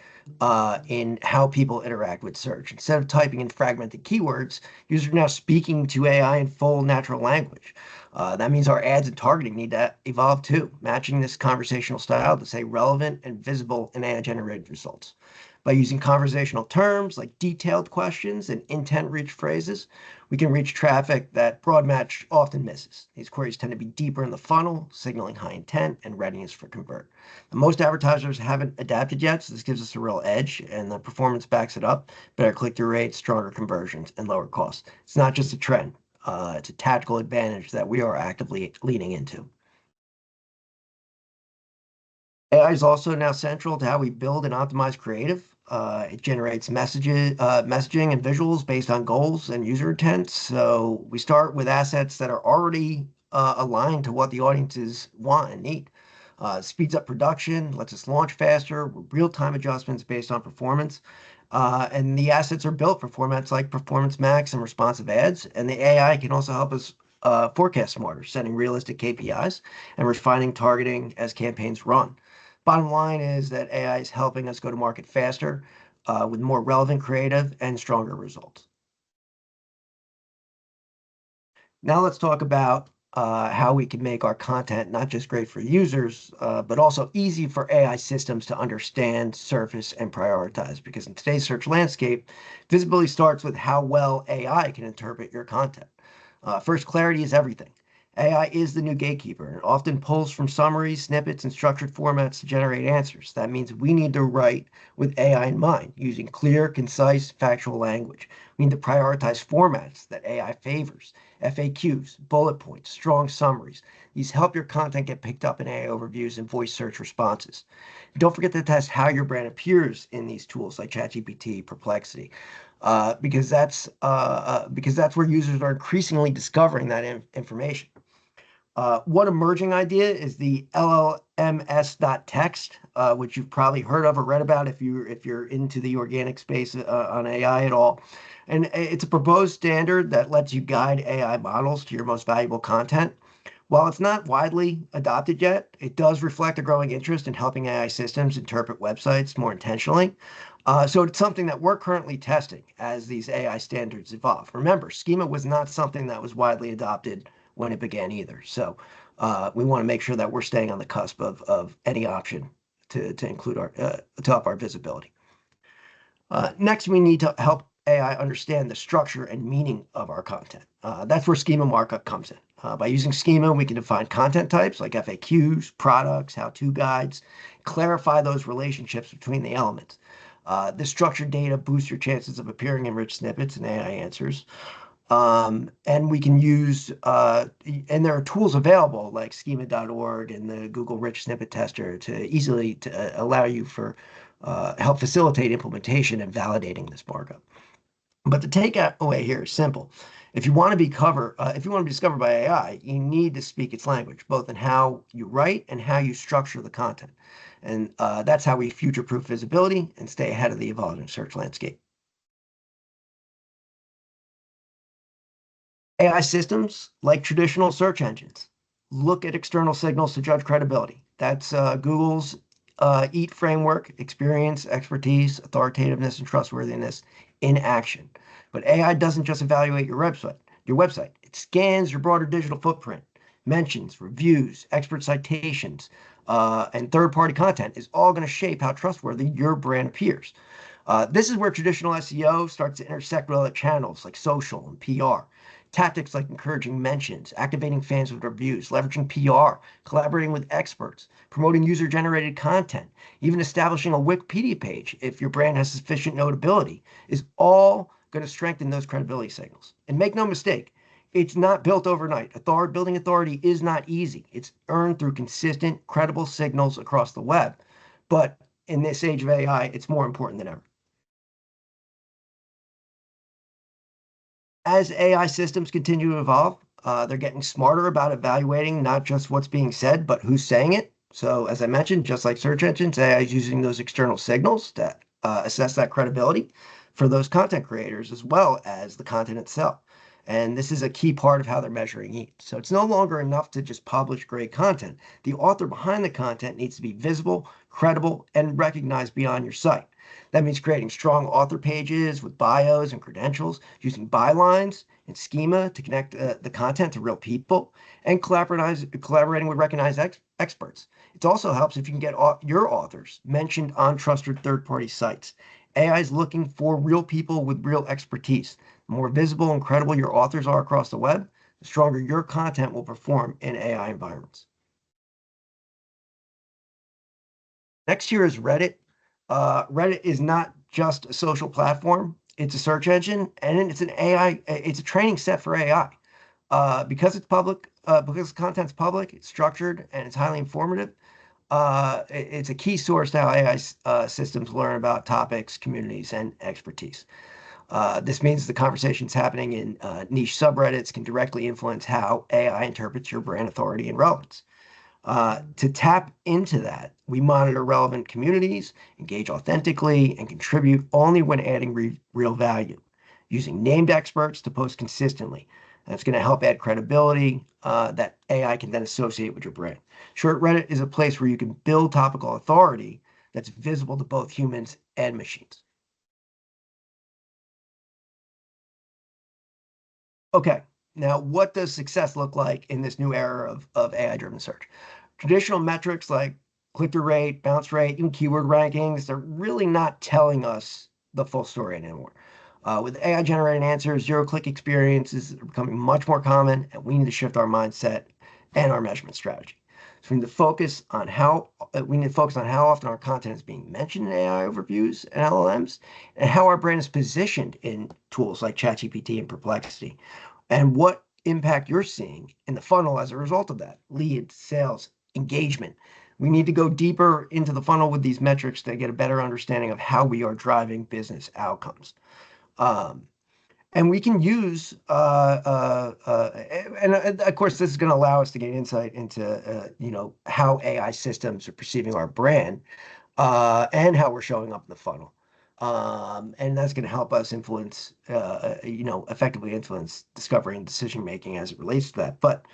S6: in how people interact with search. Instead of typing in fragmented keywords, users are now speaking to AI in full natural language. That means our ads and targeting need to evolve too, matching this conversational style to stay relevant and visible in AI-generated results. By using conversational terms like detailed questions and intent-rich phrases, we can reach traffic that broad match often misses. These queries tend to be deeper in the funnel, signaling high intent and readiness for convert. Most advertisers haven't adapted yet, so this gives us a real edge, and the performance backs it up. Better click-through rates, stronger conversions, and lower costs. It's not just a trend. It's a tactical advantage that we are actively leaning into. AI is also now central to how we build and optimize creative. It generates messaging and visuals based on goals and user intent. So we start with assets that are already aligned to what the audiences want and need. Speeds up production, lets us launch faster, with real-time adjustments based on performance. And the assets are built for formats like Performance Max and responsive ads. And the AI can also help us forecast smarter, setting realistic KPIs and refining targeting as campaigns run. Bottom line is that AI is helping us go to market faster with more relevant creative and stronger results. Now let's talk about how we can make our content not just great for users, but also easy for AI systems to understand, surface, and prioritize. Because in today's search landscape, visibility starts with how well AI can interpret your content. First, clarity is everything. AI is the new gatekeeper and often pulls from summaries, snippets, and structured formats to generate answers. That means we need to write with AI in mind, using clear, concise, factual language. We need to prioritize formats that AI favors, FAQs, bullet points, strong summaries. These help your content get picked up in AI overviews and voice search responses. Don't forget to test how your brand appears in these tools like ChatGPT, Perplexity, because that's where users are increasingly discovering that information. One emerging idea is the LLMS.text, which you've probably heard of or read about if you're into the organic space on AI at all. And it's a proposed standard that lets you guide AI models to your most valuable content. While it's not widely adopted yet, it does reflect a growing interest in helping AI systems interpret websites more intentionally. So it's something that we're currently testing as these AI standards evolve. Remember, schema was not something that was widely adopted when it began either. So we want to make sure that we're staying on the cusp of any option to include to help our visibility. Next, we need to help AI understand the structure and meaning of our content. That's where schema markup comes in. By using schema, we can define content types like FAQs, products, how-to guides, clarify those relationships between the elements. This structured data boosts your chances of appearing in rich snippets and AI answers. And we can use, and there are tools available like schema.org and the Google Rich Snippet Tester to allow you for help facilitate implementation and validating this markup. But the takeaway here is simple. If you want to be discovered by AI, you need to speak its language, both in how you write and how you structure the content. And that's how we future-proof visibility and stay ahead of the evolving search landscape. AI systems, like traditional search engines, look at external signals to judge credibility. That's Google's EAT framework: experience, expertise, authoritativeness, and trustworthiness in action. But AI doesn't just evaluate your website. It scans your broader digital footprint. Mentions, reviews, expert citations, and third-party content is all going to shape how trustworthy your brand appears. This is where traditional SEO starts to intersect with other channels like social and PR. Tactics like encouraging mentions, activating fans with reviews, leveraging PR, collaborating with experts, promoting user-generated content, even establishing a Wikipedia page if your brand has sufficient notability, is all going to strengthen those credibility signals. And make no mistake, It's not built overnight. Building authority is not easy. It's earned through consistent, credible signals across the web. But in this age of AI, it's more important than ever. As AI systems continue to evolve, they're getting smarter about evaluating not just what's being said, but who's saying it. So as I mentioned, just like search engines, AI is using those external signals to assess that credibility for those content creators as well as the content itself. And this is a key part of how they're measuring each. So it's no longer enough to just publish great content. The author behind the content needs to be visible, credible, and recognized beyond your site. That means creating strong author pages with bios and credentials, using bylines and schema to connect the content to real people, and collaborating with recognized experts. It also helps if you can get your authors mentioned on trusted third-party sites. AI is looking for real people with real expertise. The more visible and credible your authors are across the web, the stronger your content will perform in AI environments. Next here is Reddit. Reddit is not just a social platform. It's a search engine, and it's an AI. It's a training set for AI. Because it's public, because the content's public, it's structured, and it's highly informative. It's a key source to how AI systems learn about topics, communities, and expertise. This means the conversations happening in niche subreddits can directly influence how AI interprets your brand authority and relevance. To tap into that, we monitor relevant communities, engage authentically, and contribute only when adding real value, using named experts to post consistently. That's going to help add credibility that AI can then associate with your brand. Short, Reddit is a place where you can build topical authority that's visible to both humans and machines. Okay, now what does success look like in this new era of AI-driven search? Traditional metrics like click-through rate, bounce rate, even keyword rankings, they're really not telling us the full story anymore. With AI-generated answers, zero-click experiences are becoming much more common, and we need to shift our mindset and our measurement strategy. So we need to focus on how often our content is being mentioned in AI overviews and LLMs, and how our brand is positioned in tools like ChatGPT and Perplexity, and what impact you're seeing in the funnel as a result of that: leads, sales, engagement. We need to go deeper into the funnel with these metrics to get a better understanding of how we are driving business outcomes. And we can use, and of course, this is going to allow us to get insight into, how AI systems are perceiving our brand and how we're showing up in the funnel. And that's going to help us influence, effectively influence discovery and decision making as it relates to that. But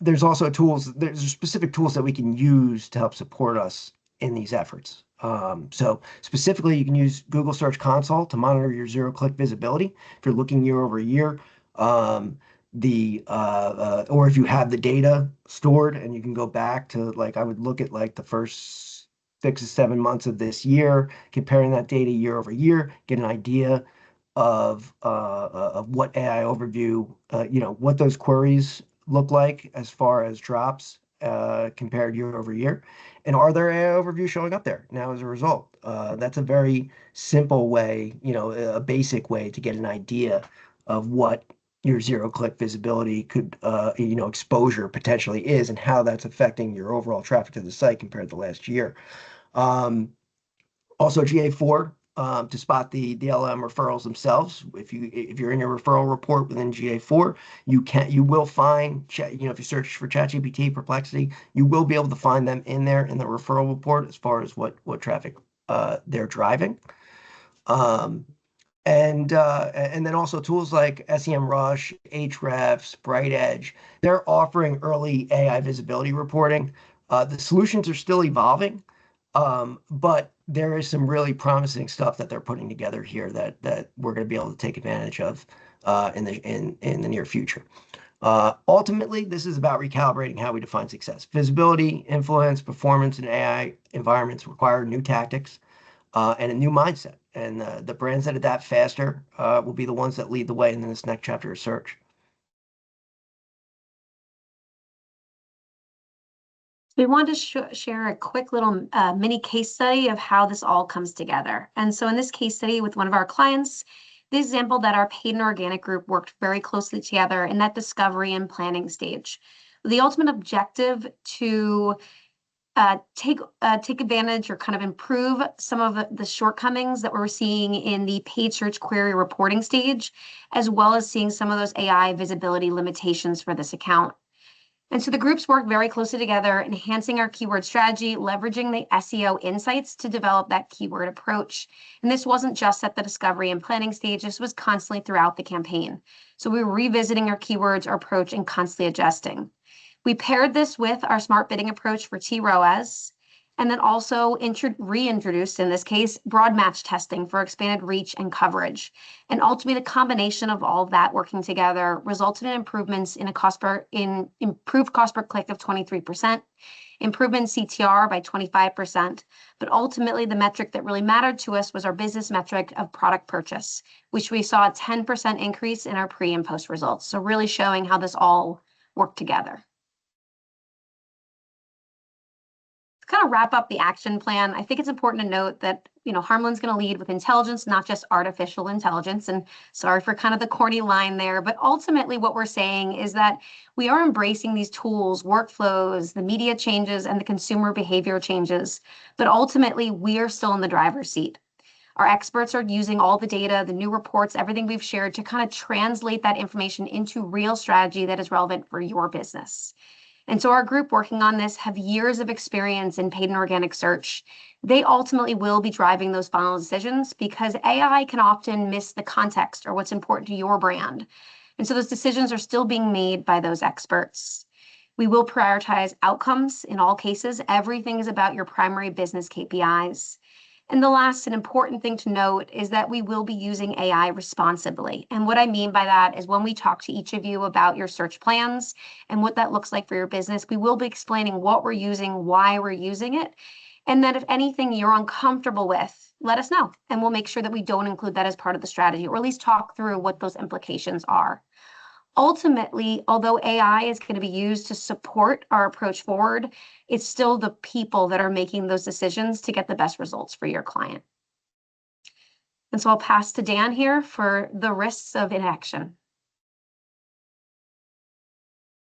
S6: there's specific tools that we can use to help support us in these efforts. So specifically, you can use Google Search Console to monitor your zero-click visibility. If you're looking year over year, or if you have the data stored and you can go back to, I would look at the first 6 to 7 months of this year, comparing that data year over year, get an idea of what AI overview, what those queries look like as far as drops compared year over year. And are there AI overviews showing up there now as a result? That's a very simple way, a basic way to get an idea of what your zero-click visibility could, exposure potentially is, and how that's affecting your overall traffic to the site compared to last year. Also GA4 to spot the LM referrals themselves. If you're in your referral report within GA4, you will find, if you search for ChatGPT, Perplexity, you will be able to find them in there in the referral report as far as what traffic they're driving. And then also tools like SEMrush, Ahrefs, BrightEdge, they're offering early AI visibility reporting. The solutions are still evolving, but there is some really promising stuff that they're putting together here that we're going to be able to take advantage of in the near future. Ultimately, this is about recalibrating how we define success. Visibility, influence, performance in AI environments require new tactics and a new mindset. And the brands that adapt faster will be the ones that lead the way in this next chapter of search.
S5: We wanted to share a quick little mini case study of how this all comes together. And so in this case study with one of our clients, This example that our paid and organic group worked very closely together in that discovery and planning stage. The ultimate objective to take advantage or kind of improve some of the shortcomings that we're seeing in the paid search query reporting stage, as well as seeing some of those AI visibility limitations for this account. And so the groups work very closely together, enhancing our keyword strategy, leveraging the SEO insights to develop that keyword approach. And this wasn't just at the discovery and planning stage, this was constantly throughout the campaign. So we were revisiting our keywords, our approach, and constantly adjusting. We paired this with our smart bidding approach for TROAS, and then also reintroduced, in this case, broad match testing for expanded reach and coverage. And ultimately, the combination of all of that working together resulted in improvements in improved cost per click of 23%, improvement in CTR by 25%. But ultimately, the metric that really mattered to us was our business metric of product purchase, which we saw a 10% increase in our pre and post results. So really showing how this all worked together. To kind of wrap up the action plan, I think it's important to note that, Harmland's going to lead with intelligence, not just artificial intelligence. And sorry for kind of the corny line there, but ultimately what we're saying is that we are embracing these tools, workflows, the media changes, and the consumer behavior changes. But ultimately, we are still in the driver's seat. Our experts are using all the data, the new reports, everything we've shared to kind of translate that information into real strategy that is relevant for your business. And so our group working on this have years of experience in paid and organic search. They ultimately will be driving those final decisions because AI can often miss the context or what's important to your brand. And so those decisions are still being made by those experts. We will prioritize outcomes in all cases. Everything is about your primary business KPIs. And the last and important thing to note is that we will be using AI responsibly. And what I mean by that is when we talk to each of you about your search plans and what that looks like for your business, we will be explaining what we're using, why we're using it, and that if anything you're uncomfortable with, let us know. And we'll make sure that we don't include that as part of the strategy, or at least talk through what those implications are. Ultimately, although AI is going to be used to support our approach forward, it's still the people that are making those decisions to get the best results for your client. And so I'll pass to Dan here for the risks of inaction.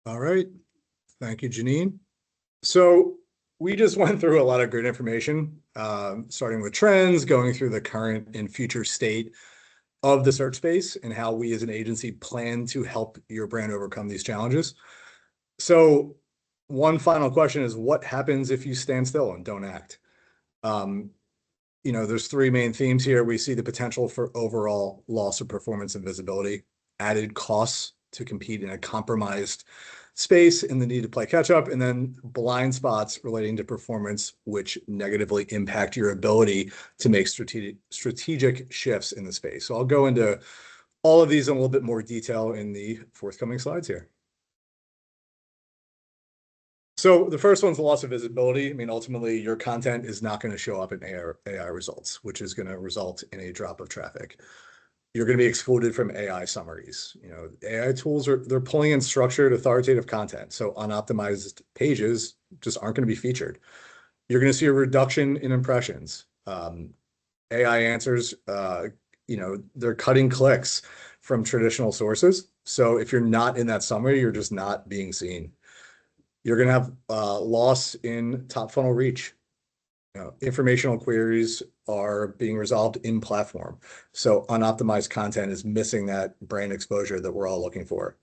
S2: All right. Thank you, Janine. So we just went through a lot of great information, starting with trends, going through the current and future state of the search space and how we as an agency plan to help your brand overcome these challenges. So one final question is, what happens if you stand still and don't act? There's three main themes here. We see the potential for overall loss of performance and visibility, added costs to compete in a compromised space, and the need to play catch up, and then blind spots relating to performance, which negatively impact your ability to make strategic shifts in the space. So I'll go into all of these in a little bit more detail in the forthcoming slides here. So the first one's the loss of visibility. I mean, ultimately, your content is not going to show up in AI results, which is going to result in a drop of traffic. You're going to be excluded from AI summaries. AI tools they're pulling in structured, authoritative content. So unoptimized pages just aren't going to be featured. You're going to see a reduction in impressions. AI answers, they're cutting clicks from traditional sources. So if you're not in that summary, you're just not being seen. You're going to have loss in top funnel reach. Informational queries are being resolved in platform. So unoptimized content is missing that brand exposure that we're all looking for.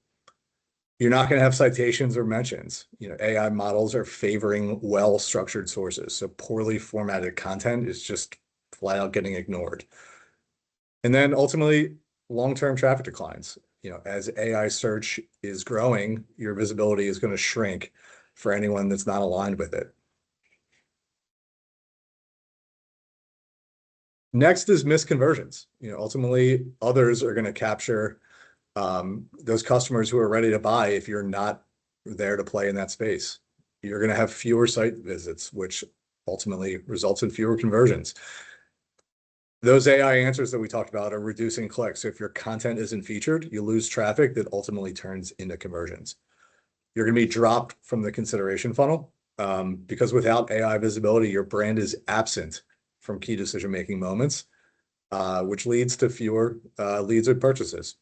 S2: You're not going to have citations or mentions. AI models are favoring well-structured sources. So poorly formatted content is just flat out getting ignored. And then ultimately, long-term traffic declines. As AI search is growing, your visibility is going to shrink for anyone that's not aligned with it. Next is misconversions. Ultimately, others are going to capture those customers who are ready to buy if you're not there to play in that space. You're going to have fewer site visits, which ultimately results in fewer conversions. Those AI answers that we talked about are reducing clicks. So if your content isn't featured, you lose traffic that ultimately turns into conversions. You're going to be dropped from the consideration funnel because without AI visibility, your brand is absent from key decision-making moments. which leads to fewer leads or purchases.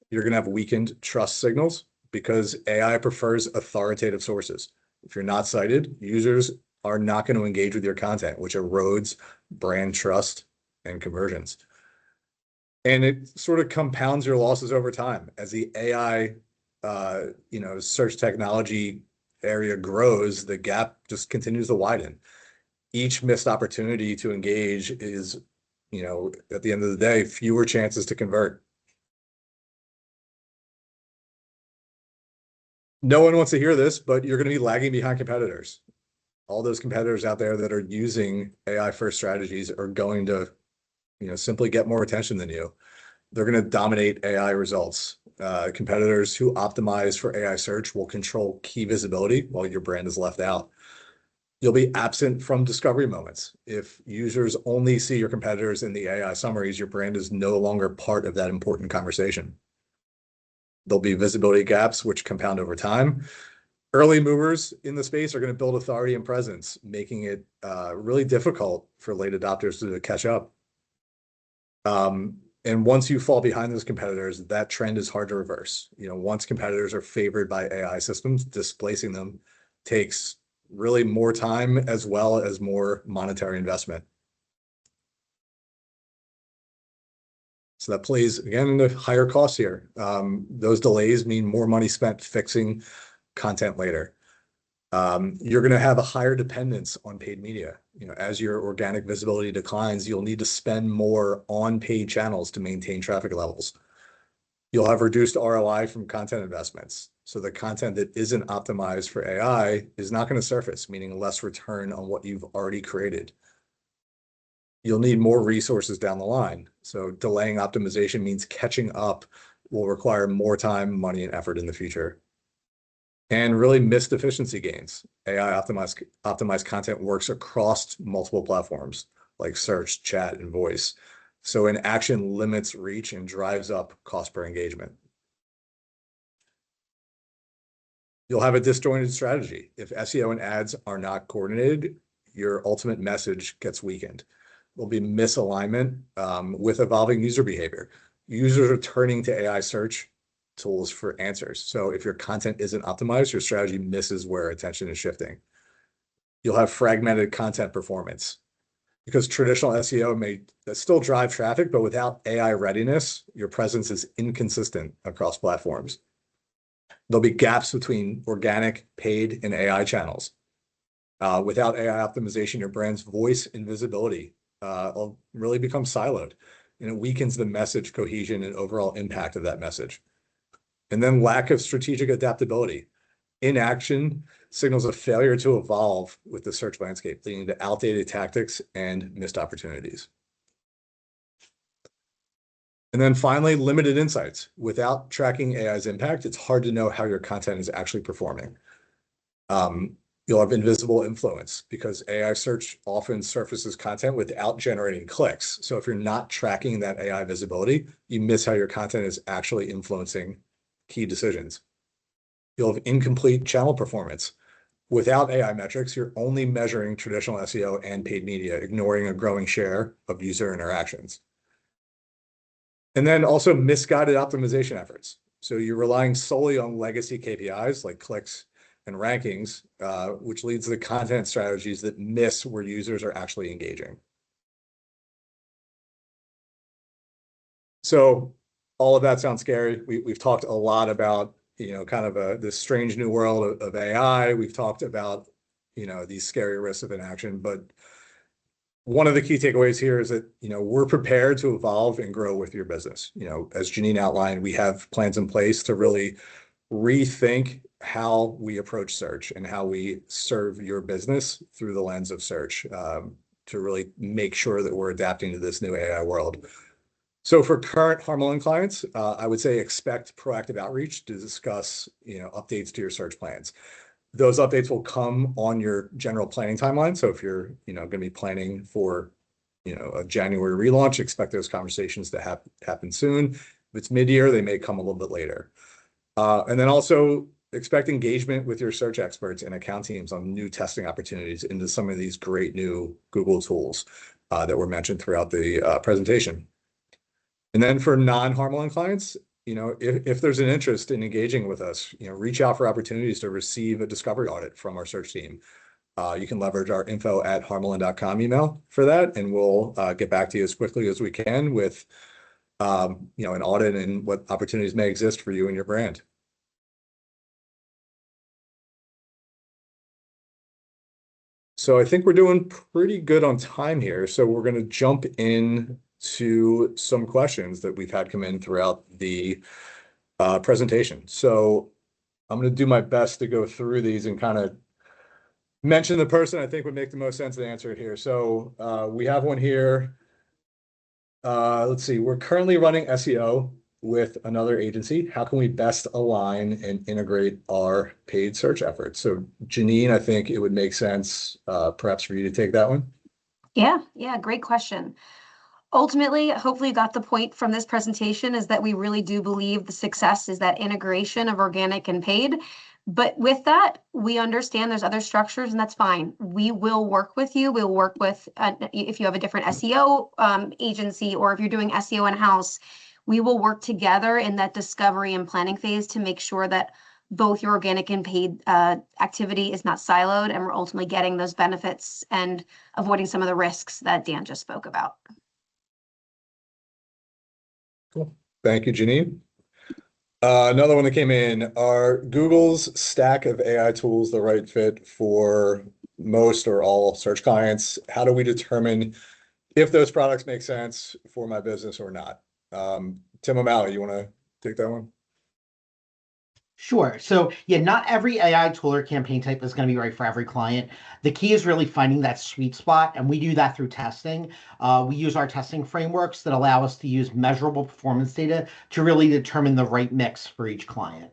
S2: You're going to have weakened trust signals because AI prefers authoritative sources. If you're not cited, users are not going to engage with your content, which erodes brand trust and conversions. And it sort of compounds your losses over time as the AI, search technology area grows. The gap just continues to widen. Each missed opportunity to engage is, at the end of the day, fewer chances to convert. No one wants to hear this, but you're going to be lagging behind competitors. All those competitors out there that are using AI first strategies are going to, simply get more attention than you. They're going to dominate AI results. Competitors who optimize for AI search will control key visibility while your brand is left out. You'll be absent from discovery moments. If users only see your competitors in the AI summaries, your brand is no longer part of that important conversation. There'll be visibility gaps, which compound over time. Early movers in the space are going to build authority and presence, making it really difficult for late adopters to catch up. And once you fall behind those competitors, that trend is hard to reverse. Once competitors are favored by AI systems, displacing them takes really more time as well as more monetary investment. So that plays again into higher costs here. Those delays mean more money spent fixing content later. You're going to have a higher dependence on paid media. As your organic visibility declines, you'll need to spend more on paid channels to maintain traffic levels. You'll have reduced ROI from content investments. So the content that isn't optimized for AI is not going to surface, meaning less return on what you've already created. You'll need more resources down the line. So delaying optimization means catching up will require more time, money, and effort in the future. And really missed efficiency gains. AI optimized content works across multiple platforms like search, chat, and voice. So Inaction limits reach and drives up cost per engagement. You'll have a disjointed strategy. If SEO and ads are not coordinated, your ultimate message gets weakened. There'll be misalignment with evolving user behavior. Users are turning to AI search tools for answers. So if your content isn't optimized, your strategy misses where attention is shifting. You'll have fragmented content performance because traditional SEO may still drive traffic, but without AI readiness, your presence is inconsistent across platforms. There'll be gaps between organic, paid, and AI channels. Without AI optimization, your brand's voice and visibility will really become siloed, and it weakens the message cohesion and overall impact of that message. And then lack of strategic adaptability. Inaction signals a failure to evolve with the search landscape, leading to outdated tactics and missed opportunities. And then finally, limited insights. Without tracking AI's impact, it's hard to know how your content is actually performing. You'll have invisible influence because AI search often surfaces content without generating clicks. So if you're not tracking that AI visibility, you miss how your content is actually influencing key decisions. You'll have incomplete channel performance. Without AI metrics, you're only measuring traditional SEO and paid media, ignoring a growing share of user interactions. And then also misguided optimization efforts. So you're relying solely on legacy KPIs like clicks and rankings, which leads to content strategies that miss where users are actually engaging. So all of that sounds scary. We've talked a lot about, kind of this strange new world of AI. We've talked about, these scary risks of inaction, but one of the key takeaways here is that, we're prepared to evolve and grow with your business. As Janine outlined, we have plans in place to really rethink how we approach search and how we serve your business through the lens of search, to really make sure that we're adapting to this new AI world. So for current Harmelin clients, I would say expect proactive outreach to discuss, updates to your search plans. Those updates will come on your general planning timeline. So if you're, going to be planning for, a January relaunch, expect those conversations to happen soon. If it's mid-year, they may come a little bit later. And then also expect engagement with your search experts and account teams on new testing opportunities into some of these great new Google tools that were mentioned throughout the presentation. And then for non-Harmelin clients, if there's an interest in engaging with us, reach out for opportunities to receive a discovery audit from our search team. You can leverage our info@harmelin.com email for that, and we'll get back to you as quickly as we can with an audit and what opportunities may exist for you and your brand. So I think we're doing pretty good on time here. So we're going to jump in to some questions that we've had come in throughout the presentation. So I'm going to do my best to go through these and kind of mention the person I think would make the most sense to answer it here. So we have one here. Let's see. We're currently running SEO with another agency. How can we best align and integrate our paid search efforts? So Janine, I think it would make sense perhaps for you to take that one.
S5: Yeah, great question. Ultimately, hopefully you got the point from this presentation is that we really do believe the success is that integration of organic and paid. But with that, we understand there's other structures, and that's fine. We will work with you. We'll work with, if you have a different SEO agency, or if you're doing SEO in-house, we will work together in that discovery and planning phase to make sure that both your organic and paid activity is not siloed, and we're ultimately getting those benefits and avoiding some of the risks that Dan just spoke about.
S2: Cool. Thank you, Janine. Another one that came in, are Google's stack of AI tools the right fit for most or all search clients? How do we determine if those products make sense for my business or not? Tim O'Malley, you want to take that one?
S3: Sure. So yeah, not every AI tool or campaign type is going to be right for every client. The key is really finding that sweet spot, and we do that through testing. We use our testing frameworks that allow us to use measurable performance data to really determine the right mix for each client.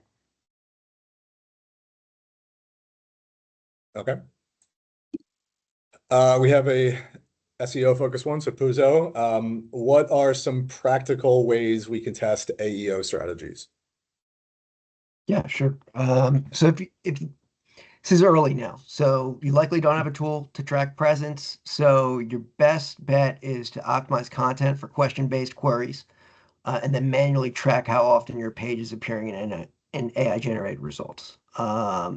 S2: Okay. We have a SEO focused one, so Puzo. What are some practical ways we can test AEO strategies?
S6: Yeah, sure. So if this is early now, so you likely don't have a tool to track presence. So your best bet is to optimize content for question-based queries, and then manually track how often your page is appearing in AI-generated results.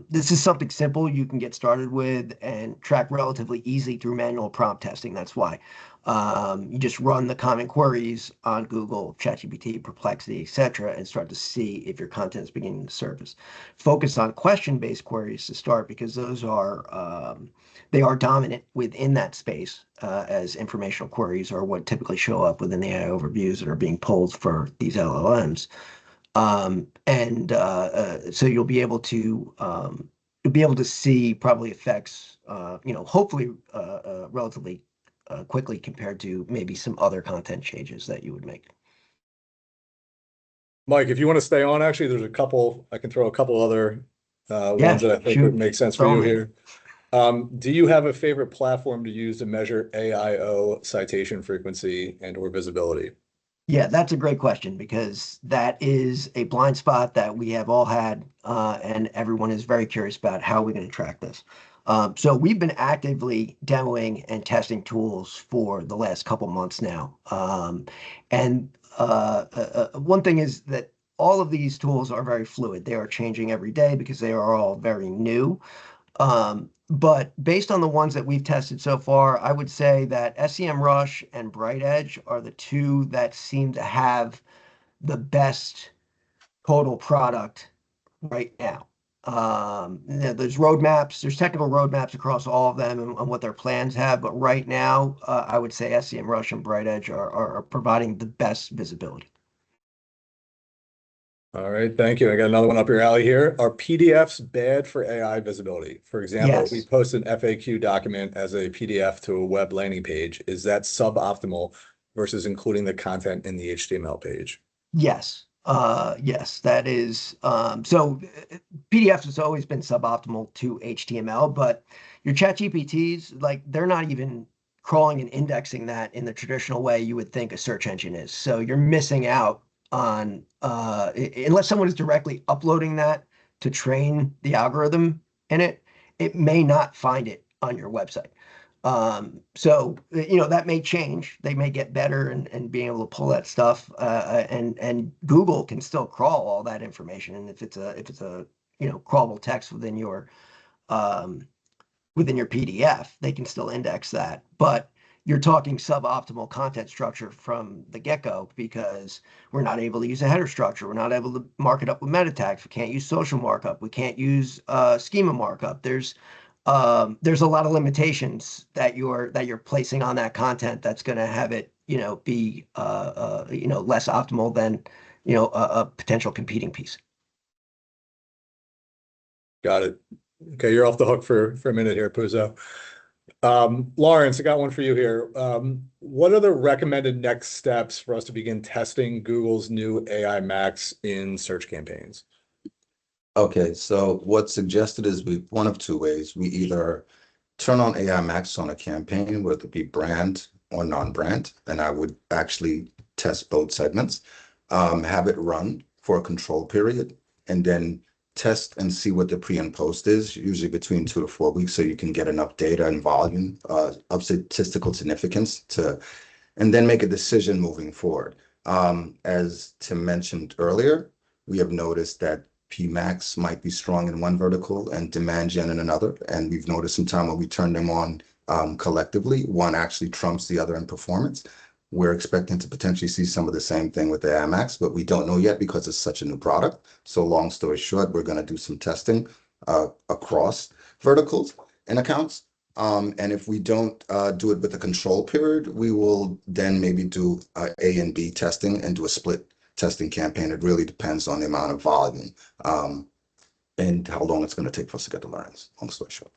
S6: This is something simple you can get started with and track relatively easy through manual prompt testing. That's why you just run the common queries on Google, ChatGPT, Perplexity, etc., and start to see if your content is beginning to surface. Focus on question-based queries to start because those are they are dominant within that space, as informational queries are what typically show up within the AI overviews that are being pulled for these LLMs. So you'll be able to see probably effects, hopefully relatively quickly compared to maybe some other content changes that you would make.
S2: Mike, if you want to stay on, actually, there's a couple, I can throw a couple other
S6: Yeah,
S2: ones that I think
S6: shoot.
S2: would make sense for
S6: Throw
S2: you
S6: 'em in.
S2: here. Do you have a favorite platform to use to measure AIO citation frequency and or visibility?
S6: Yeah, that's a great question because that is a blind spot that we have all had, and everyone is very curious about how we're going to track this. So we've been actively demoing and testing tools for the last couple months now. One thing is that all of these tools are very fluid. They are changing every day because they are all very new. But based on the ones that we've tested so far, I would say that SEMrush and BrightEdge are the two that seem to have the best total product right now. There's roadmaps, there's technical roadmaps across all of them and what their plans have, but right now, I would say SEMrush and BrightEdge are providing the best visibility.
S2: All right, thank you. I got another one up your alley here. Are PDFs bad for AI visibility? For example, we
S6: Yes.
S2: post an FAQ document as a PDF to a web landing page. Is that suboptimal versus including the content in the HTML page?
S6: Yes. Yes, that is. PDFs has always been suboptimal to HTML, but your chat GPTs, like they're not even crawling and indexing that in the traditional way you would think a search engine is. So you're missing out on, unless someone is directly uploading that to train the algorithm in it, it may not find it on your website. So, that may change. They may get better and being able to pull that stuff. And Google can still crawl all that information. And if it's a crawlable text um, within your PDF, they can still index that. But you're talking suboptimal content structure from the get-go because we're not able to use a header structure. We're not able to mark it up with meta tags. We can't use social markup. We can't use schema markup. There's a lot of limitations that you're placing on that content that's going to have it, be less optimal than a potential competing piece.
S2: Got it. Okay, you're off the hook for a minute here, Puzo. Lawrence, I got one for you here. What are the recommended next steps for us to begin testing Google's new AI Max in search campaigns?
S4: Okay, so what's suggested is one of two ways. We either turn on AI Max on a campaign, whether it be brand or non-brand, and I would actually test both segments, have it run for a control period, and then test and see what the pre and post is, usually between 2 to 4 weeks, so you can get enough data and volume of statistical significance and then make a decision moving forward. As Tim mentioned earlier, we have noticed that PMAX might be strong in one vertical and demand gen in another. And we've noticed some time when we turn them on collectively, one actually trumps the other in performance. We're expecting to potentially see some of the same thing with the AMAX, but we don't know yet because it's such a new product. So long story short, we're going to do some testing across verticals and accounts. And if we don't do it with a control period, we will then maybe do A and B testing and do a split testing campaign. It really depends on the amount of volume and how long it's going to take for us to get the learnings, long story short.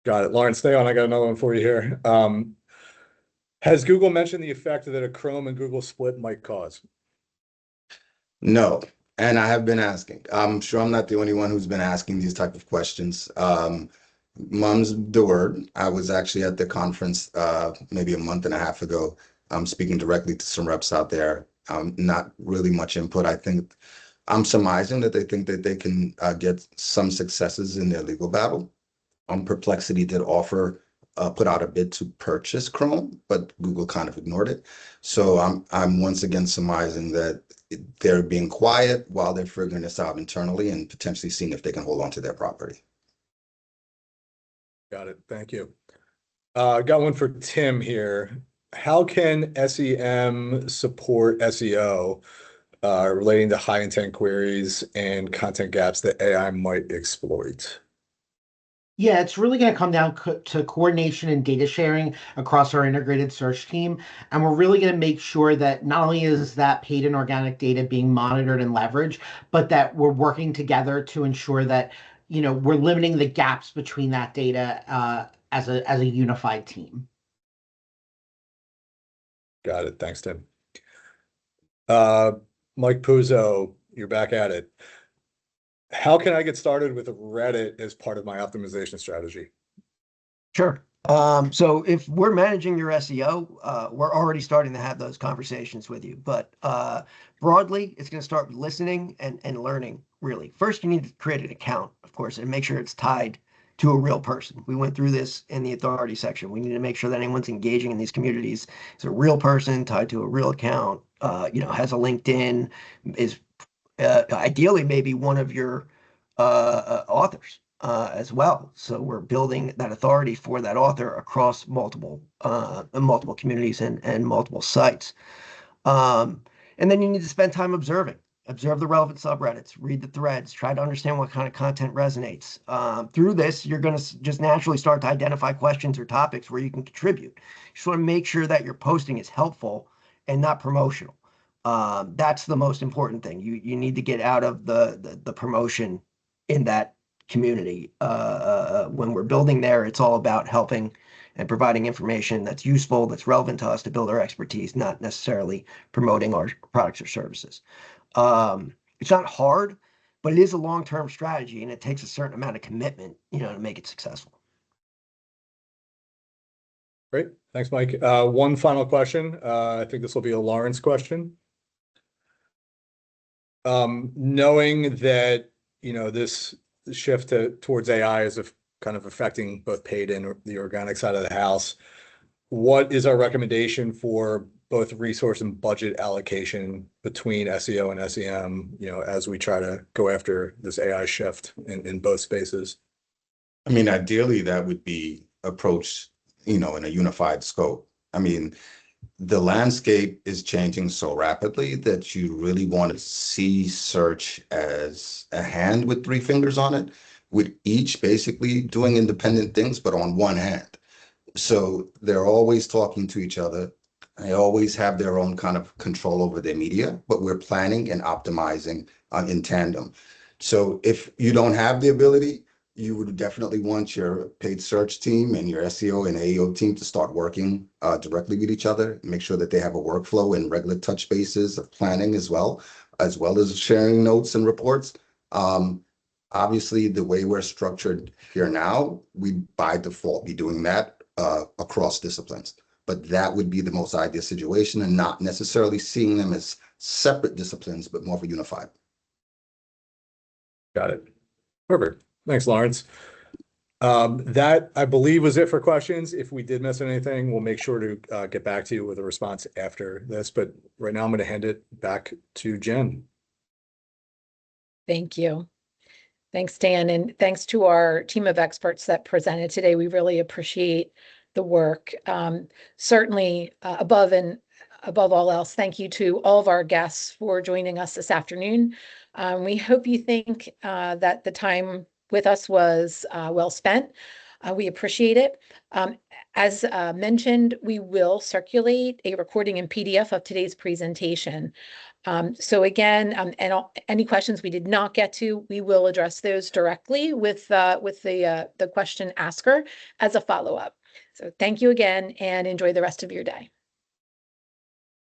S2: Got it. Lawrence, stay on. I got another one for you here. Has Google mentioned the effect that a Chrome and Google split might cause?
S4: No, and I have been asking. I'm sure I'm not the only one who's been asking these type of questions. Mum's the word. I was actually at the conference maybe a month and a half ago. I'm speaking directly to some reps out there. Not really much input. I think I'm surmising that they think that they can get some successes in their legal battle. Perplexity did put out a bid to purchase Chrome, but Google kind of ignored it. So I'm once again surmising that they're being quiet while they're figuring this out internally and potentially seeing if they can hold on to their property.
S2: Got it. Thank you. Got one for Tim here. How can SEM support SEO relating to high intent queries and content gaps that AI might exploit?
S3: Yeah, it's really going to come down to coordination and data sharing across our integrated search team. And we're really going to make sure that not only is that paid and organic data being monitored and leveraged, but that we're working together to ensure that, we're limiting the gaps between that data as a unified team.
S2: Got it. Thanks, Tim. Mike Puzo, you're back at it. How can I get started with Reddit as part of my optimization strategy?
S6: Sure. So if we're managing your SEO, we're already starting to have those conversations with you. But broadly, it's going to start with listening and learning, really. First, you need to create an account, of course, and make sure it's tied to a real person. We went through this in the authority section. We need to make sure that anyone's engaging in these communities is a real person tied to a real account, has a LinkedIn, is ideally maybe one of your authors as well. So we're building that authority for that author across multiple communities and multiple sites. And then you need to spend time observing. Observe the relevant subreddits, read the threads, try to understand what kind of content resonates. Through this, you're going to just naturally start to identify questions or topics where you can contribute. You just want to make sure that your posting is helpful and not promotional. That's the most important thing. You need to get out of the promotion in that community. When we're building there, it's all about helping and providing information that's useful, that's relevant to us to build our expertise, not necessarily promoting our products or services. It's not hard, but it is a long-term strategy, and it takes a certain amount of commitment, to make it successful.
S2: Great. Thanks, Mike. One final question. I think this will be a Lawrence question. Knowing that, this shift towards AI is kind of affecting both paid and the organic side of the house. What is our recommendation for both resource and budget allocation between SEO and SEM, as we try to go after this AI shift in both spaces?
S4: I mean, ideally, that would be approached, in a unified scope. I mean, the landscape is changing so rapidly that you really want to see search as a hand with three fingers on it, with each basically doing independent things, but on one hand. So they're always talking to each other. They always have their own kind of control over their media, but we're planning and optimizing in tandem. So if you don't have the ability, you would definitely want your paid search team and your SEO and AEO team to start working directly with each other, make sure that they have a workflow and regular touch bases of planning as well as sharing notes and reports. Obviously, the way we're structured here now, we by default be doing that across disciplines. But that would be the most ideal situation, and not necessarily seeing them as separate disciplines, but more of a unified.
S2: Got it. Perfect. Thanks, Lawrence. That, I believe, was it for questions. If we did miss anything, we'll make sure to get back to you with a response after this. But right now, I'm going to hand it back to Jen.
S1: Thank you. Thanks, Dan, and thanks to our team of experts that presented today. We really appreciate the work. Certainly, above all else, thank you to all of our guests for joining us this afternoon. We hope you think that the time with us was well spent. We appreciate it. As mentioned, we will circulate a recording in PDF of today's presentation. So again, and any questions we did not get to, we will address those directly with the question asker as a follow-up. So thank you again, and enjoy the rest of your day.